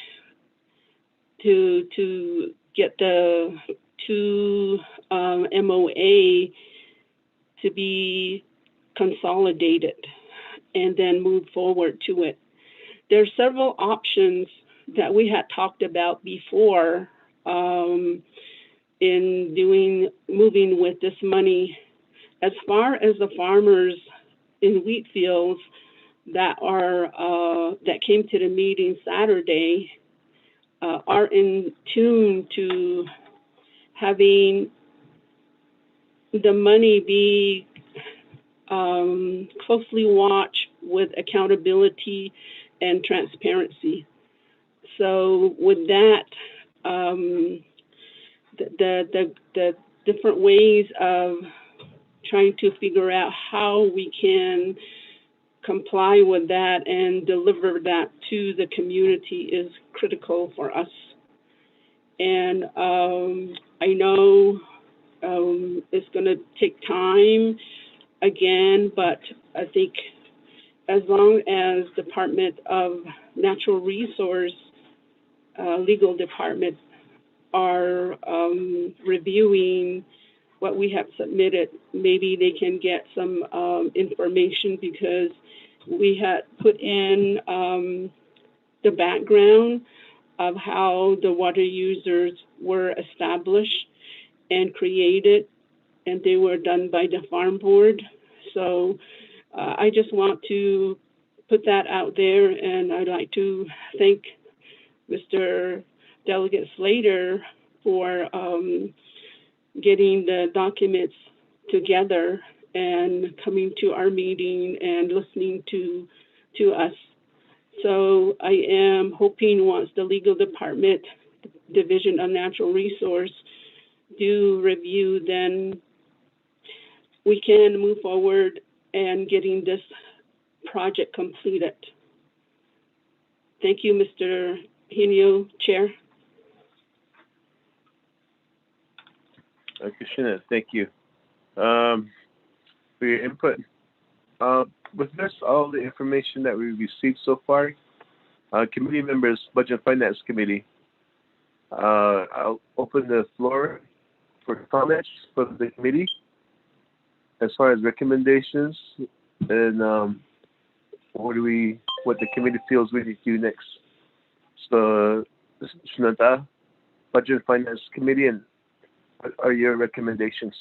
[SPEAKER 14] to get the two MOA to be consolidated and then move forward to it. There are several options that we had talked about before in moving with this money. As far as the farmers in Wheatfields that came to the meeting Saturday are in tune to having the money be closely watched with accountability and transparency. So with that, the different ways of trying to figure out how we can comply with that and deliver that to the community is critical for us. And I know it's going to take time again, but I think as long as Department of Natural Resource, legal department are reviewing what we have submitted, maybe they can get some information, because we had put in the background of how the water users were established and created, and they were done by the farm board. So I just want to put that out there, and I'd like to thank Mr. Delegate Slater for getting the documents together and coming to our meeting and listening to us. So I am hoping once the legal department, Division of Natural Resource, do review, then we can move forward and getting this project completed. Thank you, Mr. Henio, Chair.
[SPEAKER 3] Christina, thank you for your input. With this, all the information that we received so far, committee members, Budget and Finance Committee, I'll open the floor for comments from the committee as far as recommendations and what the committee feels we need to do next. So, Shananta, Budget and Finance Committee, and what are your recommendations?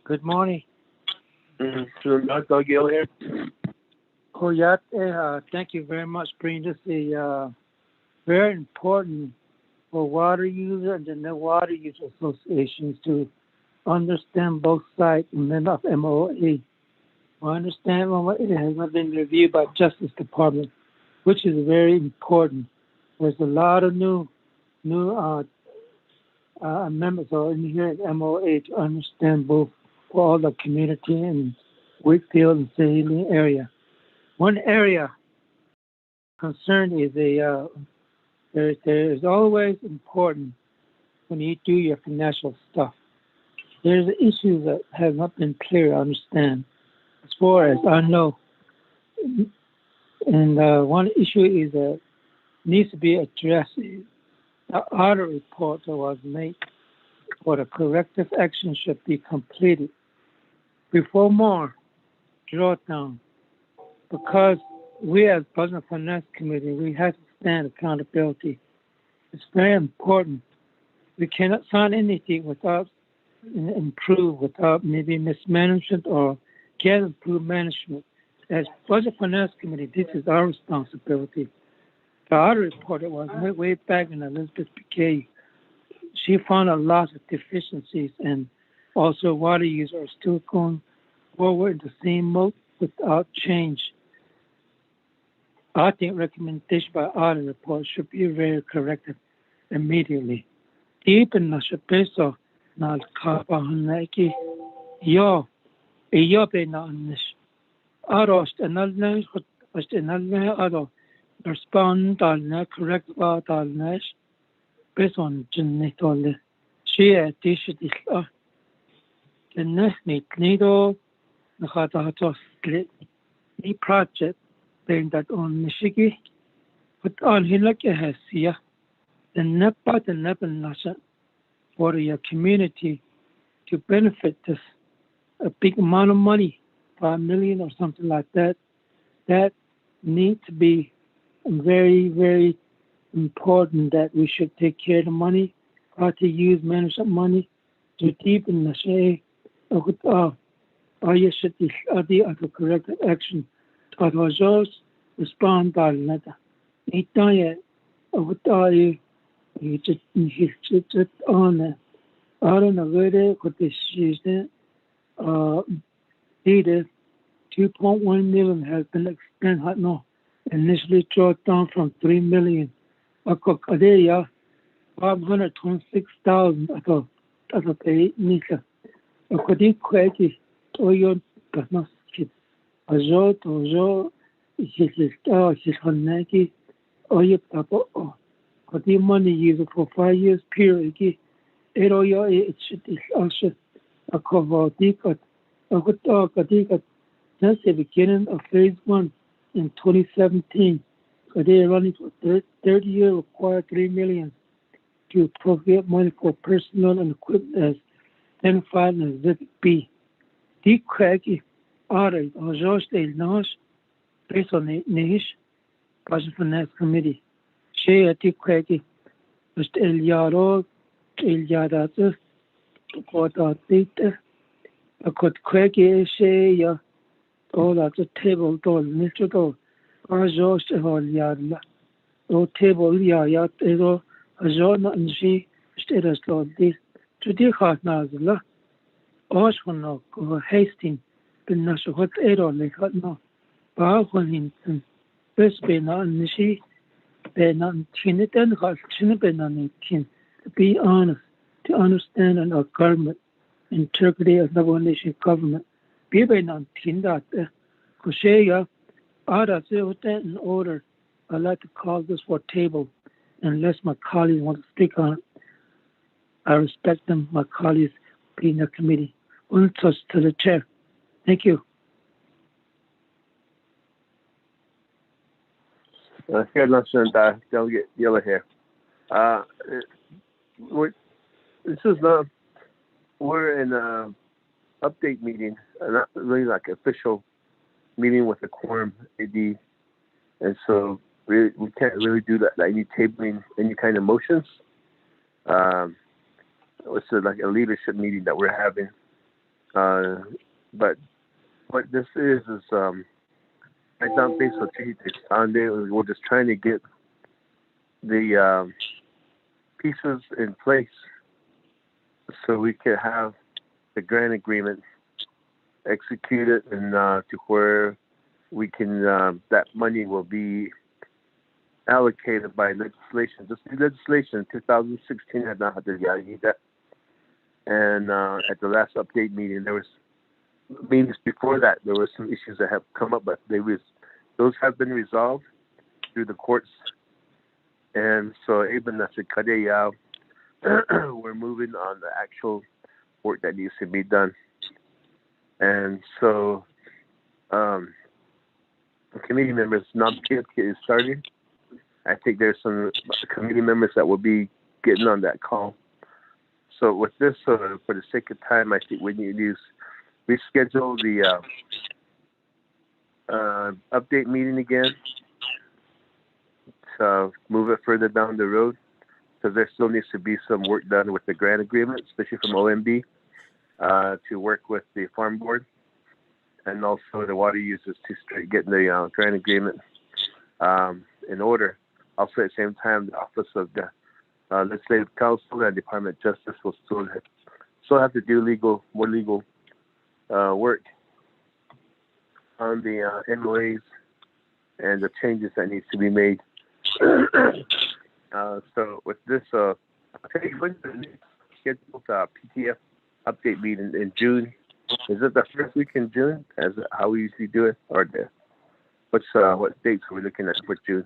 [SPEAKER 9] Good morning.
[SPEAKER 3] Dr. Yellowhair.
[SPEAKER 9] Thank you very much for bringing this very important for water users and the water user associations to understand both sides of MOA. I understand it has not been reviewed by Justice Department, which is very important. There's a lot of new amendments are in here at MOA to understand both for all the community and Wheatfield and Tsaile area. One area concern is there's always important when you do your financial stuff. There's issues that have not been clear to understand as far as I know. And one issue is that needs to be addressed. The audit report that was made for the corrective action should be completed before more drawdown, because we as Budget and Finance Committee, we have to stand accountability. It's very important. We cannot sign anything without without maybe mismanagement or get improved management. As Budget and Finance Committee, this is our responsibility. The audit report that was made way back in Elizabeth Piquet, she found a lot of deficiencies, and also water users are still going forward in the same mode without change. I think recommendation by audit report should be very corrected immediately. Even na peso na kapahanaki yo be na nish. Arost analyze what analyze aro respond na correct about analyze based on genitole. She a dish is the next nido na hata split the project being that on Nishiki, but all he like has here, the nepa the nasa for your community to benefit this a big amount of money, 5 million or something like that. That need to be very, very important that we should take care of the money, how to use management money to deepen the say you should the other corrective action. Otherwise, respond by letter. It diet of you just on it. I don't know where they could be used. Needed 2.1 million has been expended. No, initially drawn down from 3 million. I got 526,000. I thought pay Nisa. I could eat quaggy. Oyo does not skip. Azo, his honaki, oyo tapo. Could the money used for 5 years period? Eroyo, it should be also a cover ticket. I could talk a ticket since the beginning of phase 1 in 2017. So they running for 30 years, require 3 million to appropriate money for personnel and equipment as identified in Exhibit B. The Craigie audit on George Day Nash based on the Nash Budget Finance Committee. Shea at the Craigie, Mr. Eliado, Eliada, Quarter Data, a could Craigie Shea, all at the table, door, Mr. Door, or George Eliada, or table, ya, a Jordan and she, Mr. Eslodi, to the heart Nazla. Oshwanok or Hastings, but not sure what error they got no. Bahwinton, first been on she, been on tin, then got chin been on 18. To be honest, to understand our government, integrity of the one nation government, be been on tin that Koshea, other in order. I'd like to call this for table, unless my colleagues want to speak on it. I respect them, my colleagues, being the committee. One touch to the chair. Thank you.
[SPEAKER 3] Chair Nelson, Delegate Yellowhair. This is not, we're in an update meeting, not really like an official meeting with the quorum AD. And so we can't really do that, any tabling, any kind of motions. It's like a leadership meeting that we're having. But what this is right now based on Sunday, we're just trying to get the pieces in place so we can have the grant agreement executed and to where we can that money will be allocated by legislation. This legislation in 2016 had not had to get that. And at the last update meeting, there was meetings before that. There were some issues that have come up, but those have been resolved through the courts. And so, even as a Kadeyao, we're moving on the actual work that needs to be done. And so, the committee members, non-PIP is starting. I think there's some committee members that will be getting on that call. So with this, for the sake of time, I think we need to reschedule the update meeting again to move it further down the road, because there still needs to be some work done with the grant agreement, especially from OMB, to work with the farm board and also the water users to start getting the grant agreement in order. Also, at the same time, the Office of the Legislative Council and Department of Justice will still have to do more legal work on the MOAs and the changes that needs to be made. So with this, when's the next scheduled PTF update meeting in June? Is it the first week in June, as how we usually do it, or what dates are we looking at for June?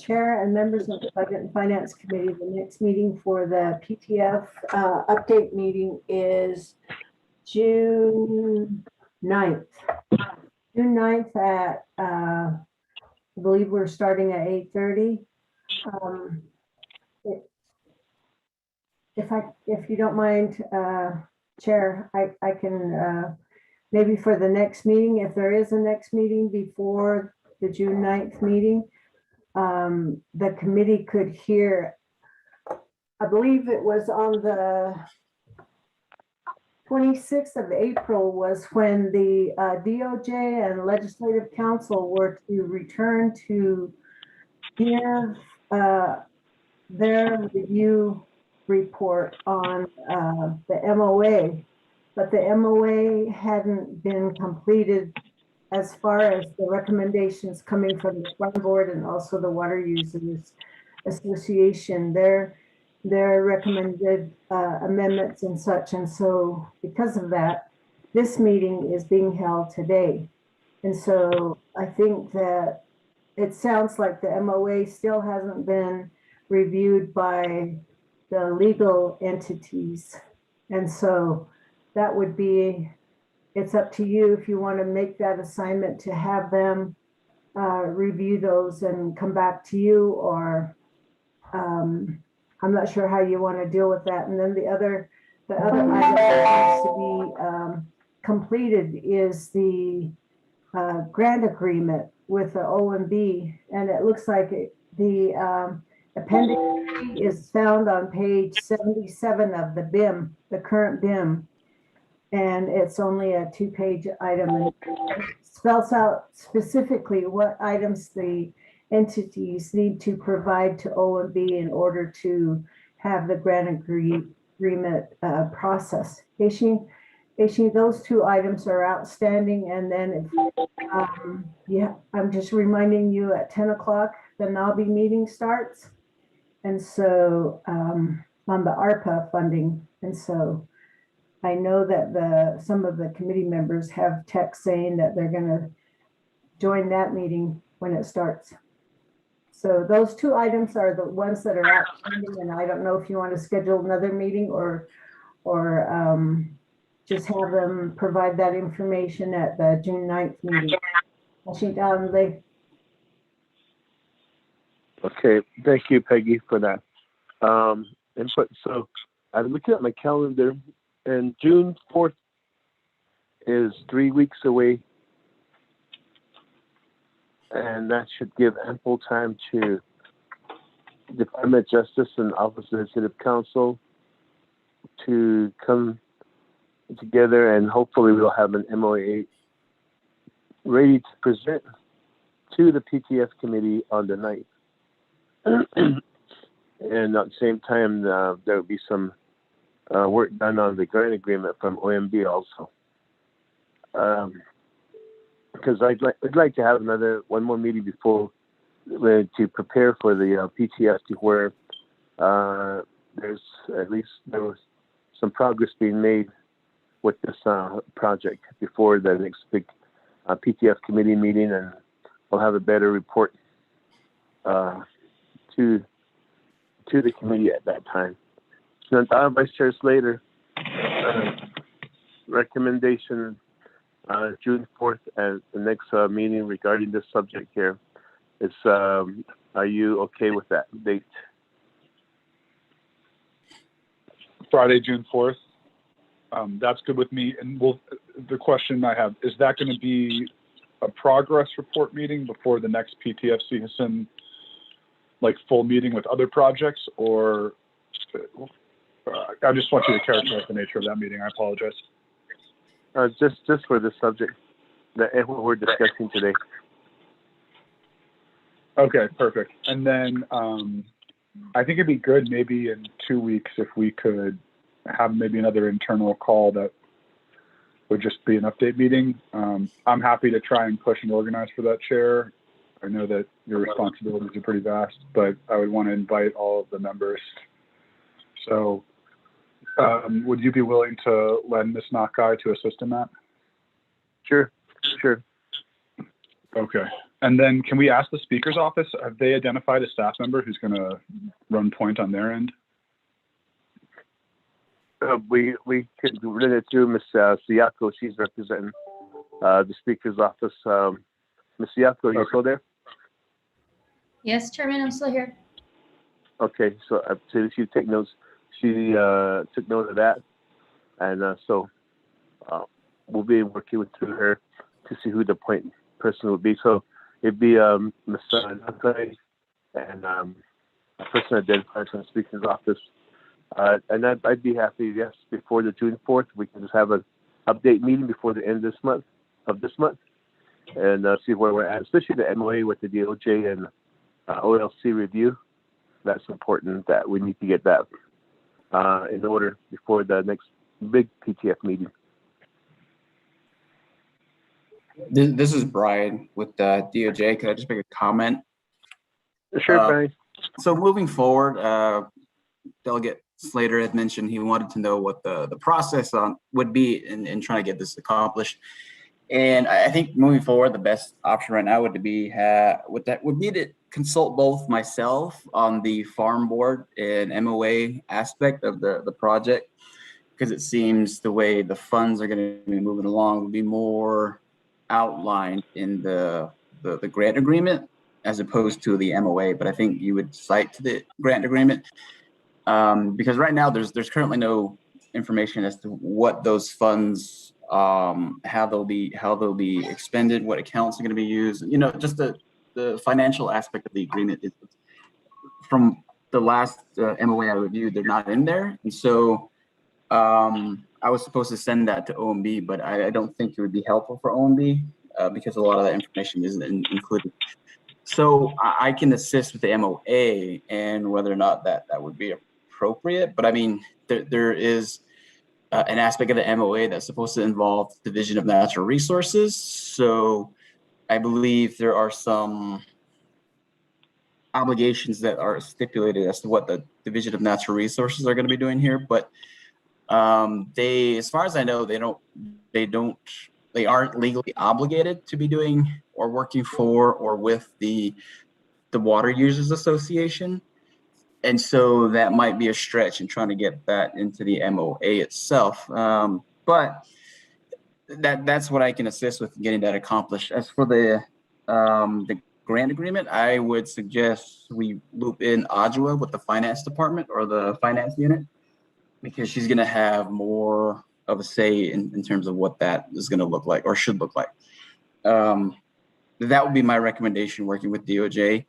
[SPEAKER 2] Chair and members of the Budget and Finance Committee, the next meeting for the PTF update meeting is June 9th. June 9th at, I believe we're starting at 8:30. If you don't mind, Chair, I can maybe for the next meeting, if there is a next meeting before the June 9th meeting, the committee could hear, I believe it was on the 26th of April was when the DOJ and Legislative Council were to return to give their review report on the MOA, but the MOA hadn't been completed as far as the recommendations coming from the Farm Board and also the Water Users Association, their recommended amendments and such. And so because of that, this meeting is being held today. And so I think that it sounds like the MOA still hasn't been reviewed by the legal entities. And so that would be, it's up to you if you want to make that assignment to have them review those and come back to you, or I'm not sure how you want to deal with that. And then the other item that needs to be completed is the grant agreement with the OMB. And it looks like the appendix is found on page 77 of the BIM, the current BIM. And it's only a 2-page item, and it spells out specifically what items the entities need to provide to OMB in order to have the grant agreement process. Ishin, those 2 items are outstanding. And then, I'm just reminding you at 10 o'clock, the NABI meeting starts. And so on the ARPA funding. And so I know that some of the committee members have text saying that they're going to join that meeting when it starts. So those 2 items are the ones that are outstanding, and I don't know if you want to schedule another meeting or just have them provide that information at the June 9th meeting.
[SPEAKER 3] Okay, thank you, Peggy, for that input. So I'm looking at my calendar, and June 4th is 3 weeks away, and that should give ample time to Department of Justice and Office of Legislative Counsel to come together, and hopefully we'll have an MOA ready to present to the PTF committee on the 9th. And at the same time, there will be some work done on the grant agreement from OMB also. Because I'd like to have one more meeting before to prepare for the PTF, to where there was some progress being made with this project before the next big PTF committee meeting, and we'll have a better report to the committee at that time. So, Vice Chair Slater, recommendation June 4th as the next meeting regarding this subject here. Are you okay with that date?
[SPEAKER 12] Friday, June 4th. That's good with me. And the question I have, is that going to be a progress report meeting before the next PTF-CSN full meeting with other projects, or I just want you to characterize the nature of that meeting. I apologize. Just for the subject that we're discussing today. Okay, perfect. And then I think it'd be good maybe in 2 weeks if we could have maybe another internal call that would just be an update meeting. I'm happy to try and push and organize for that, Chair. I know that your responsibilities are pretty vast, but I would want to invite all of the members. So would you be willing to lend Ms. Nakai to assist in that? Sure. Okay. And then can we ask the Speaker's office, have they identified a staff member who's going to run point on their end? We could run it through Ms. Siako. She's representing the Speaker's office. Ms. Siako, are you still there?
[SPEAKER 11] Yes, Chairman, I'm still here.
[SPEAKER 3] Okay, so she take notes. She took note of that, and so we'll be working through her to see who the point person would be. So it'd be Ms. Nakai and a person identified from the Speaker's office. And I'd be happy, yes, before the June 4th, we can just have an update meeting before the end of this month, and see where we're at, especially the MOA with the DOJ and OLC review. That's important that we need to get that in order before the next big PTF meeting.
[SPEAKER 5] This is Brian with the DOJ. Could I just make a comment?
[SPEAKER 3] Sure, Brian.
[SPEAKER 5] So moving forward, Delegate Slater had mentioned he wanted to know what the process would be in trying to get this accomplished. And I think moving forward, the best option right now would be to consult both myself on the farm board and MOA aspect of the project, because it seems the way the funds are going to be moving along will be more outlined in the grant agreement. as opposed to the MOA, but I think you would cite to the grant agreement. Because right now there's currently no information as to what those funds, how they'll be expended, what accounts are going to be used. You know, just the financial aspect of the agreement is from the last MOA I reviewed, they're not in there, and so I was supposed to send that to OMB, but I don't think it would be helpful for OMB because a lot of that information isn't included. So I can assist with the MOA and whether or not that would be appropriate. But I mean, there is an aspect of the MOA that's supposed to involve division of natural resources. So I believe there are some obligations that are stipulated as to what the division of natural resources are going to be doing here. But they, as far as I know, they aren't legally obligated to be doing or working for or with the Water Users Association. And so that might be a stretch in trying to get that into the MOA itself. But that's what I can assist with getting that accomplished. As for the grant agreement, I would suggest we loop in Ajwa with the finance department or the finance unit, because she's going to have more of a say in terms of what that is going to look like or should look like. That would be my recommendation, working with DOJ.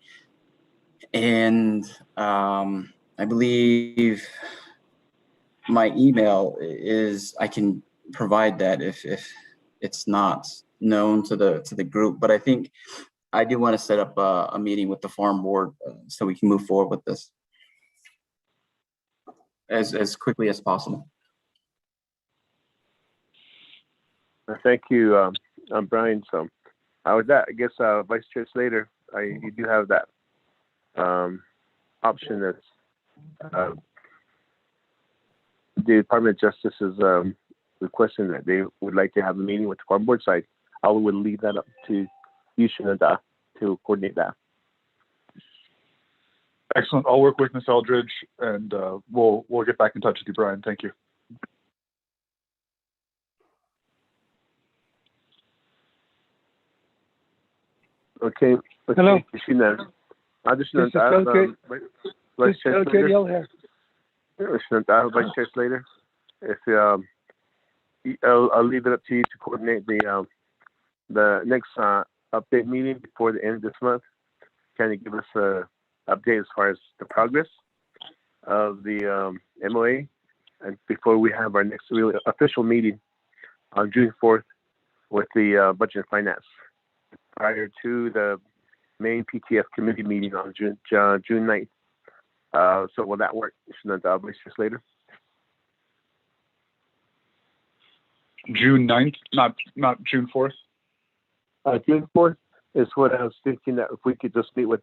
[SPEAKER 5] And I believe my email is, I can provide that if it's not known to the group. But I think I do want to set up a meeting with the farm board so we can move forward with this as quickly as possible.
[SPEAKER 3] Thank you, Brian. So with that, I guess Vice Chair Slater, you do have that option that's the Department of Justice is requesting that they would like to have a meeting with the farm board side. I would leave that up to you, Shanada, to coordinate that.
[SPEAKER 12] Excellent. I'll work with Ms. Eldridge, and we'll get back in touch with you, Brian. Thank you.
[SPEAKER 3] Okay.
[SPEAKER 9] Hello.
[SPEAKER 3] This is Vice Chair Slater. If I'll leave it up to you to coordinate the next update meeting before the end of this month. Kind of give us a update as far as the progress of the MOA, and before we have our next really official meeting on June 4th with the Budget and Finance, prior to the main PTF committee meeting on June 9th. So will that work, Vice Chair Slater?
[SPEAKER 12] June 9th, not June 4th?
[SPEAKER 3] June 4th is what I was thinking, that if we could just meet with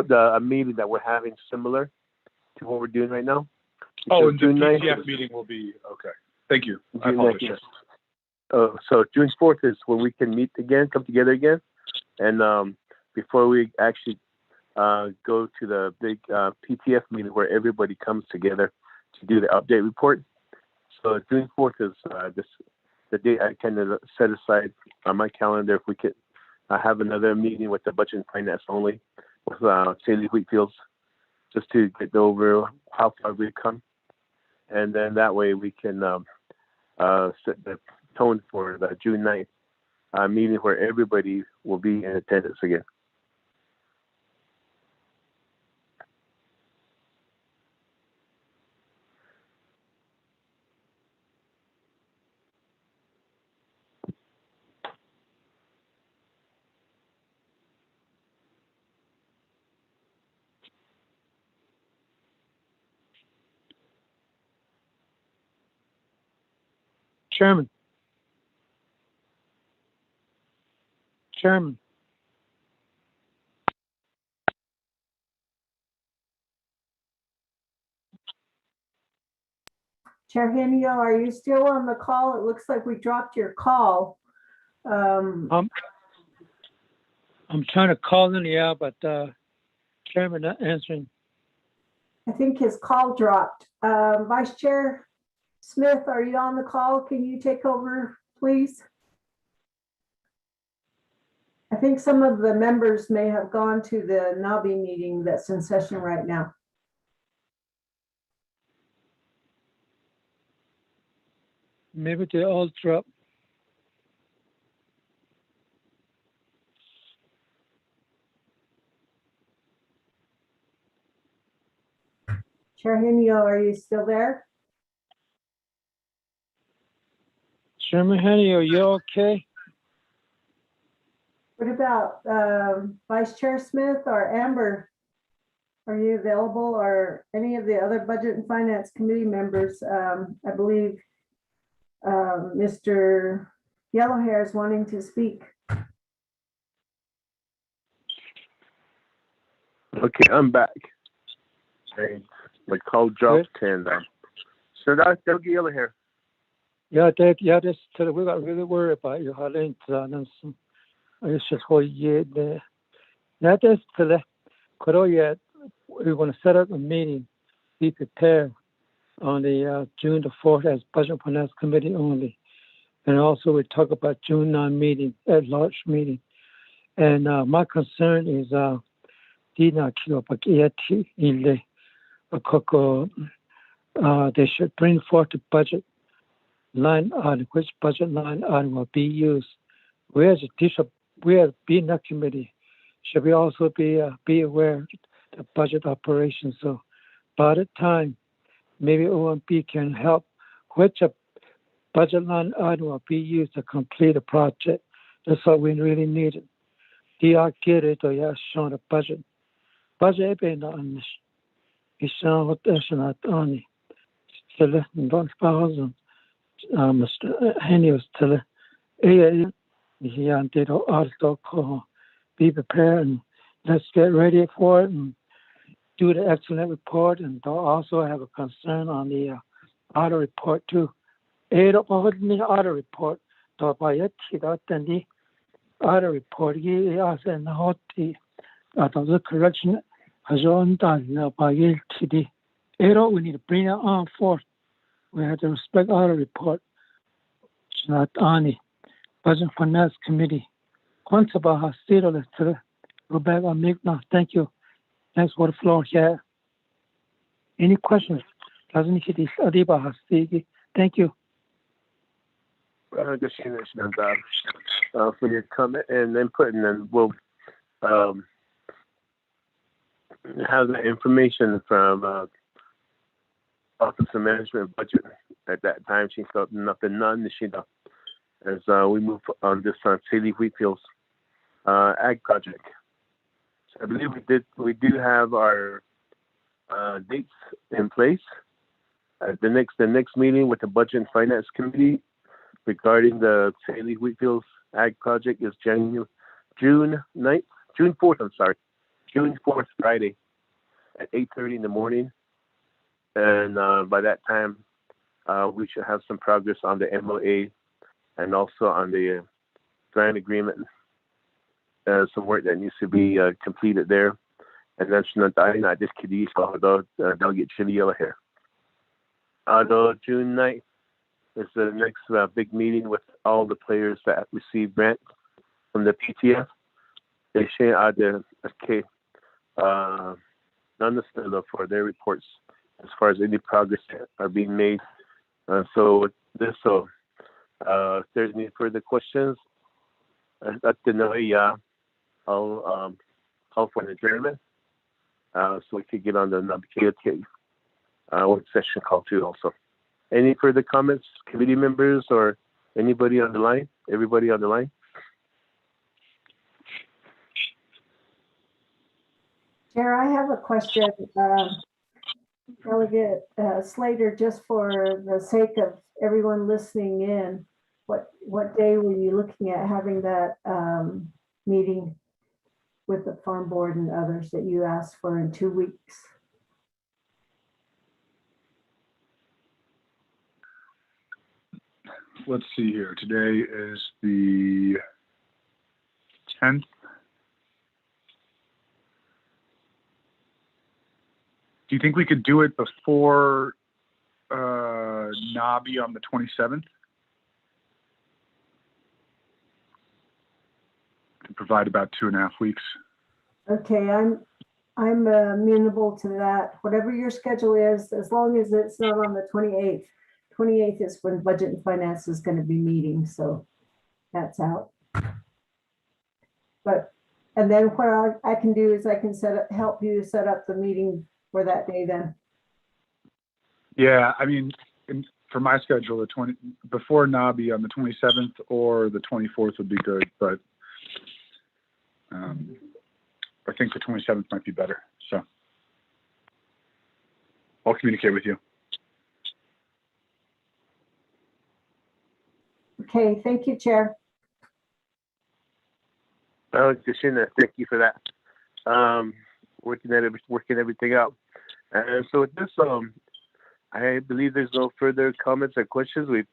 [SPEAKER 3] a meeting that we're having similar to what we're doing right now.
[SPEAKER 12] Oh, and the PTF meeting will be, okay. Thank you. I apologize.
[SPEAKER 3] Yes. So June 4th is when we can meet again, come together again. And before we actually go to the big PTF meeting where everybody comes together to do the update report. So June 4th is the date I kind of set aside on my calendar. If we could have another meeting with the Budget and Finance only with Tsaile Wheatfields, just to get over how far we've come. And then that way we can set the tone for the June 9th meeting where everybody will be in attendance again.
[SPEAKER 9] Chairman.
[SPEAKER 2] Chair Henio, are you still on the call? It looks like we dropped your call.
[SPEAKER 9] I'm trying to call in, yeah, but Chairman not answering.
[SPEAKER 2] I think his call dropped. Vice Chair Smith, are you on the call? Can you take over, please? I think some of the members may have gone to the NABI meeting that's in session right now.
[SPEAKER 9] Maybe they all dropped.
[SPEAKER 2] Chair Henio, are you still there?
[SPEAKER 9] Chairman Henio, are you okay?
[SPEAKER 2] What about Vice Chair Smith or Amber? Are you available, or any of the other Budget and Finance Committee members? I believe Mr. Yellowhair is wanting to speak.
[SPEAKER 3] Okay, I'm back. Hey, my call dropped and so that's Yellowhair.
[SPEAKER 9] Yeah, that's we got really worried about you. It's just what you did. That is we're going to set up a meeting. Be prepared on the June the 4th as Budget and Finance Committee only. And also we talk about June 9 meeting, at large meeting. And my concern is they should bring forth the budget line item, which budget line item will be used. We as being that committee, should we also be aware of the budget operations? So by the time maybe OMB can help which budget line item will be used to complete a project. That's what we really needed. Get it or yeah, show the budget. Budget being on this. It's shown what there's not on it. Still, $1,000. Mr. Henio still. Yeah, did article. Be prepared and let's get ready for it and do the excellent report. And they'll also have a concern on the audit report too. Audit report. The audit report. Yes, and how the correction has on done by LTD. We need to bring it on forth. We have to respect audit report. It's not on it. Budget and Finance Committee. Once about Slater, Rebecca Migna. Thank you. Thanks for the floor here. Any questions? Thank you.
[SPEAKER 3] Just for your comment and input, and then we'll have the information from Office of Management and Budget at that time. She felt nothing none. As we move on this Tsaile Wheatfields ag project. So I believe we do have our dates in place. The next meeting with the Budget and Finance Committee regarding the Tsaile Wheatfields ag project is June 4th, Friday at 8:30 in the morning. And by that time, we should have some progress on the MOA and also on the grant agreement. Some work that needs to be completed there. And that's not just kidding, Delegate Chili Yellowhair. June 9th is the next big meeting with all the players that received grants from the PTF. They share none for their reports as far as any progress are being made. If there's any further questions, I'll call for an adjournment so we could get on the work session call too also. Any further comments, committee members or anybody on the line? Everybody on the line?
[SPEAKER 2] Chair, I have a question. Delegate Slater, just for the sake of everyone listening in, what day were you looking at having that meeting with the farm board and others that you asked for in 2 weeks?
[SPEAKER 12] Let's see here. Today is the 10th. Do you think we could do it before NABI on the 27th? could provide about 2.5 weeks.
[SPEAKER 2] Okay, I'm amenable to that. Whatever your schedule is, as long as it's not on the 28th. 28th is when Budget and Finance is going to be meeting, so that's out. But, and then what I can do is I can help you set up the meeting for that day then.
[SPEAKER 12] Yeah, I mean, for my schedule, before NABI on the 27th or the 24th would be good, but I think the 27th might be better. So I'll communicate with you.
[SPEAKER 2] Okay, thank you, Chair.
[SPEAKER 3] Well, Jashina, thank you for that. Working everything out. And so with this, I believe there's no further comments or questions. We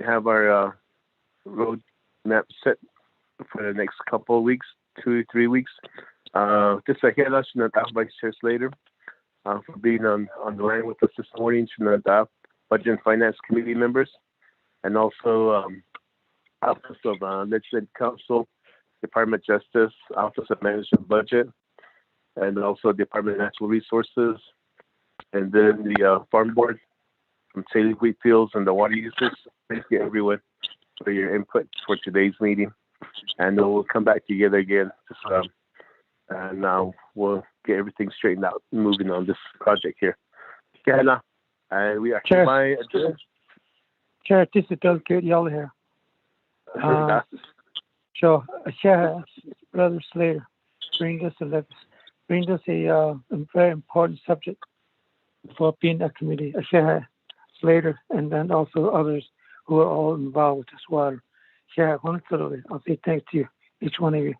[SPEAKER 3] have our road map set for the next couple of weeks, 2 or 3 weeks. Just a head to Vice Chair Slater for being on the line with us this morning, to the Budget and Finance Committee members, and also Office of Legislative Counsel, Department of Justice, Office of Management Budget, and also Department of Natural Resources, and then the Farm Board from Tsaile, Wheatfields, and the water users. Thank you, everyone, for your input for today's meeting. And then we'll come back together again, and now we'll get everything straightened out, moving on this project here. And we are
[SPEAKER 9] Chair.
[SPEAKER 3] by
[SPEAKER 9] Chair, this is Delegate Yellowhair. So, Chair, Brother Slater, bring us a very important subject for being a committee. Chair Slater, and then also others who are all involved with this water. Chair, I'll say thanks to you, each one of you.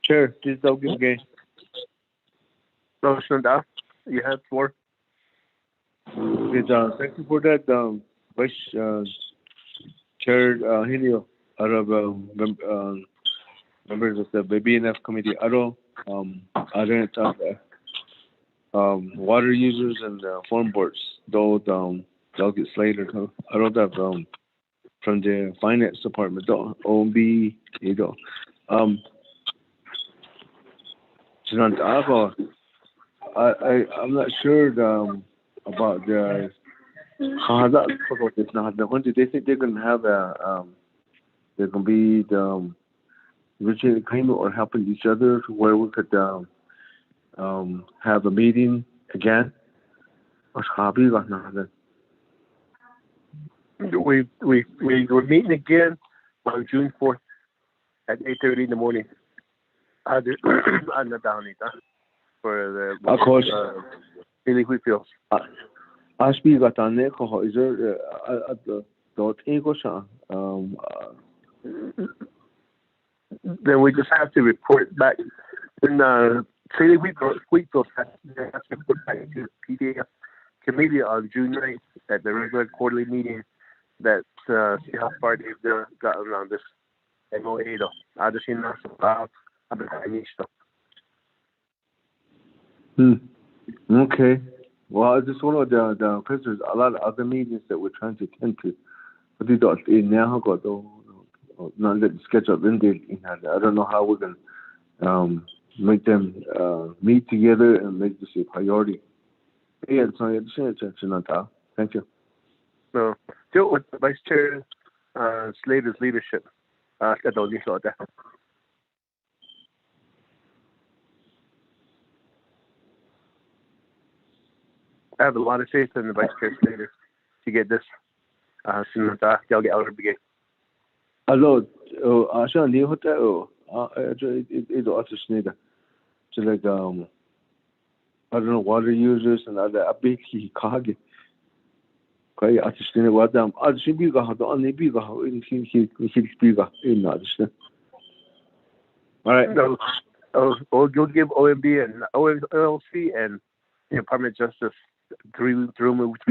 [SPEAKER 3] Chair, this is Doug again. You have floor.
[SPEAKER 17] Thank you for that, Vice Chair Henio, members of the BNF committee, water users and farm boards, though Delegate Slater, that from the finance department, OMB, I'm not sure about the when do they think they're going to have they're going to be the original agreement or helping each other to where we could have a meeting again?
[SPEAKER 3] We're meeting again on June 4th at 8:30 in the morning. For the
[SPEAKER 17] of course.
[SPEAKER 3] Wheatfields.
[SPEAKER 17] Ashby got on there. Is there
[SPEAKER 3] then we just have to report back. Then Tsaile Wheatfields has to report back to the PDF committee on June 9th at the regular quarterly meeting. That see how far they've gotten on this MOA.
[SPEAKER 17] Okay. Well, I just want to because there's a lot of other meetings that we're trying to attend to. But they don't now got not let the schedule in there. I don't know how we're gonna make them meet together and make this a priority. Yeah, thank you.
[SPEAKER 3] No, still with Vice Chair Slater's leadership. I have a lot of faith in the Vice Chair Slater to get this soon as they'll get out of the gate.
[SPEAKER 17] Hello, عشان ليه هتا إذا أتشنيدا so like I don't know water users and other abiki kage كاي أتشنيدا وادم أتشين بيجا هذا أني بيجا إن كي بيجا إن أتشنا. All right.
[SPEAKER 3] So, you'll give OMB and OLC and the Department of Justice three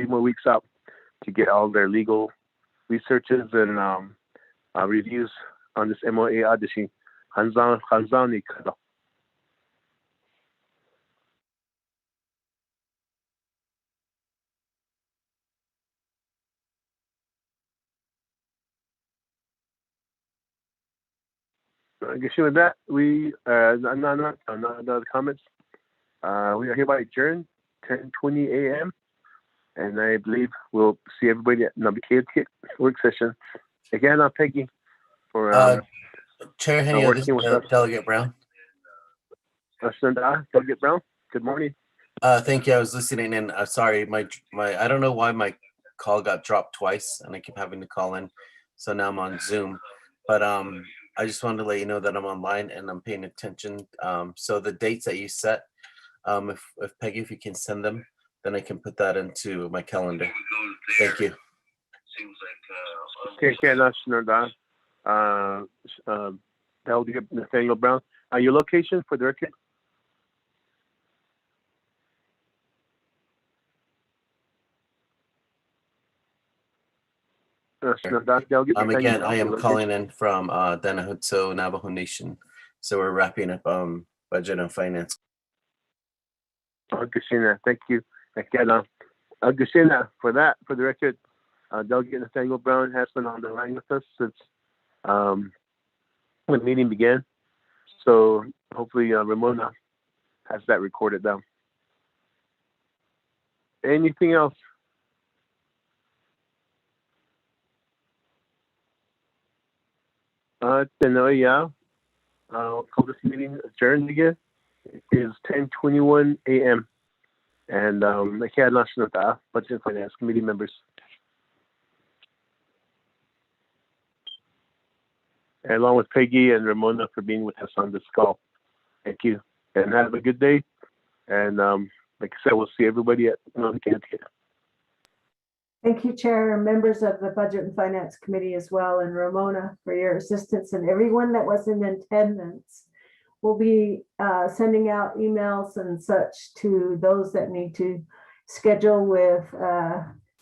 [SPEAKER 3] more weeks out to get all their legal researches and reviews on this MOA audition. Hanzani kada. I guess with that, we not other comments. We are hereby adjourned 10:20 a.m. and I believe we'll see everybody at number 8 work session. Again, Peggy for
[SPEAKER 18] Chair Henio, this
[SPEAKER 3] working with us.
[SPEAKER 18] is Delegate Brown.
[SPEAKER 3] Delegate Brown. Good morning.
[SPEAKER 18] Thank you. I was listening in. Sorry, my I don't know why my call got dropped twice, and I keep having to call in. So now I'm on Zoom. But I just wanted to let you know that I'm online and I'm paying attention. So the dates that you set, if Peggy, if you can send them, then I can put that into my calendar. Thank you.
[SPEAKER 3] Okay, Delegate Nathaniel Brown. Your location for the record?
[SPEAKER 18] Again, I am calling in from Danahutso Navajo Nation. So we're wrapping up budget and finance.
[SPEAKER 3] Augustina, thank you. Again, Augustina, for that, for the record, Delegate Nathaniel Brown has been on the line with us since when the meeting began. So hopefully Ramona has that recorded down. Anything else? I'll call this meeting adjourned again. It is 10:21 a.m. And I can't Budget and Finance Committee members. And along with Peggy and Ramona for being with us on this call. Thank you. And have a good day. And like I said, we'll see everybody at
[SPEAKER 2] Thank you, Chair, and members of the Budget and Finance Committee as well, and Ramona for your assistance, and everyone that was in attendance. We'll be sending out emails and such to those that need to schedule with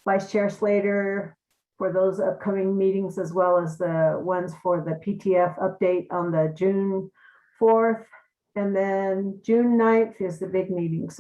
[SPEAKER 2] Vice Chair Slater for those upcoming meetings, as well as the ones for the PTF update on the June 4th. And then June 9th is the big meeting. So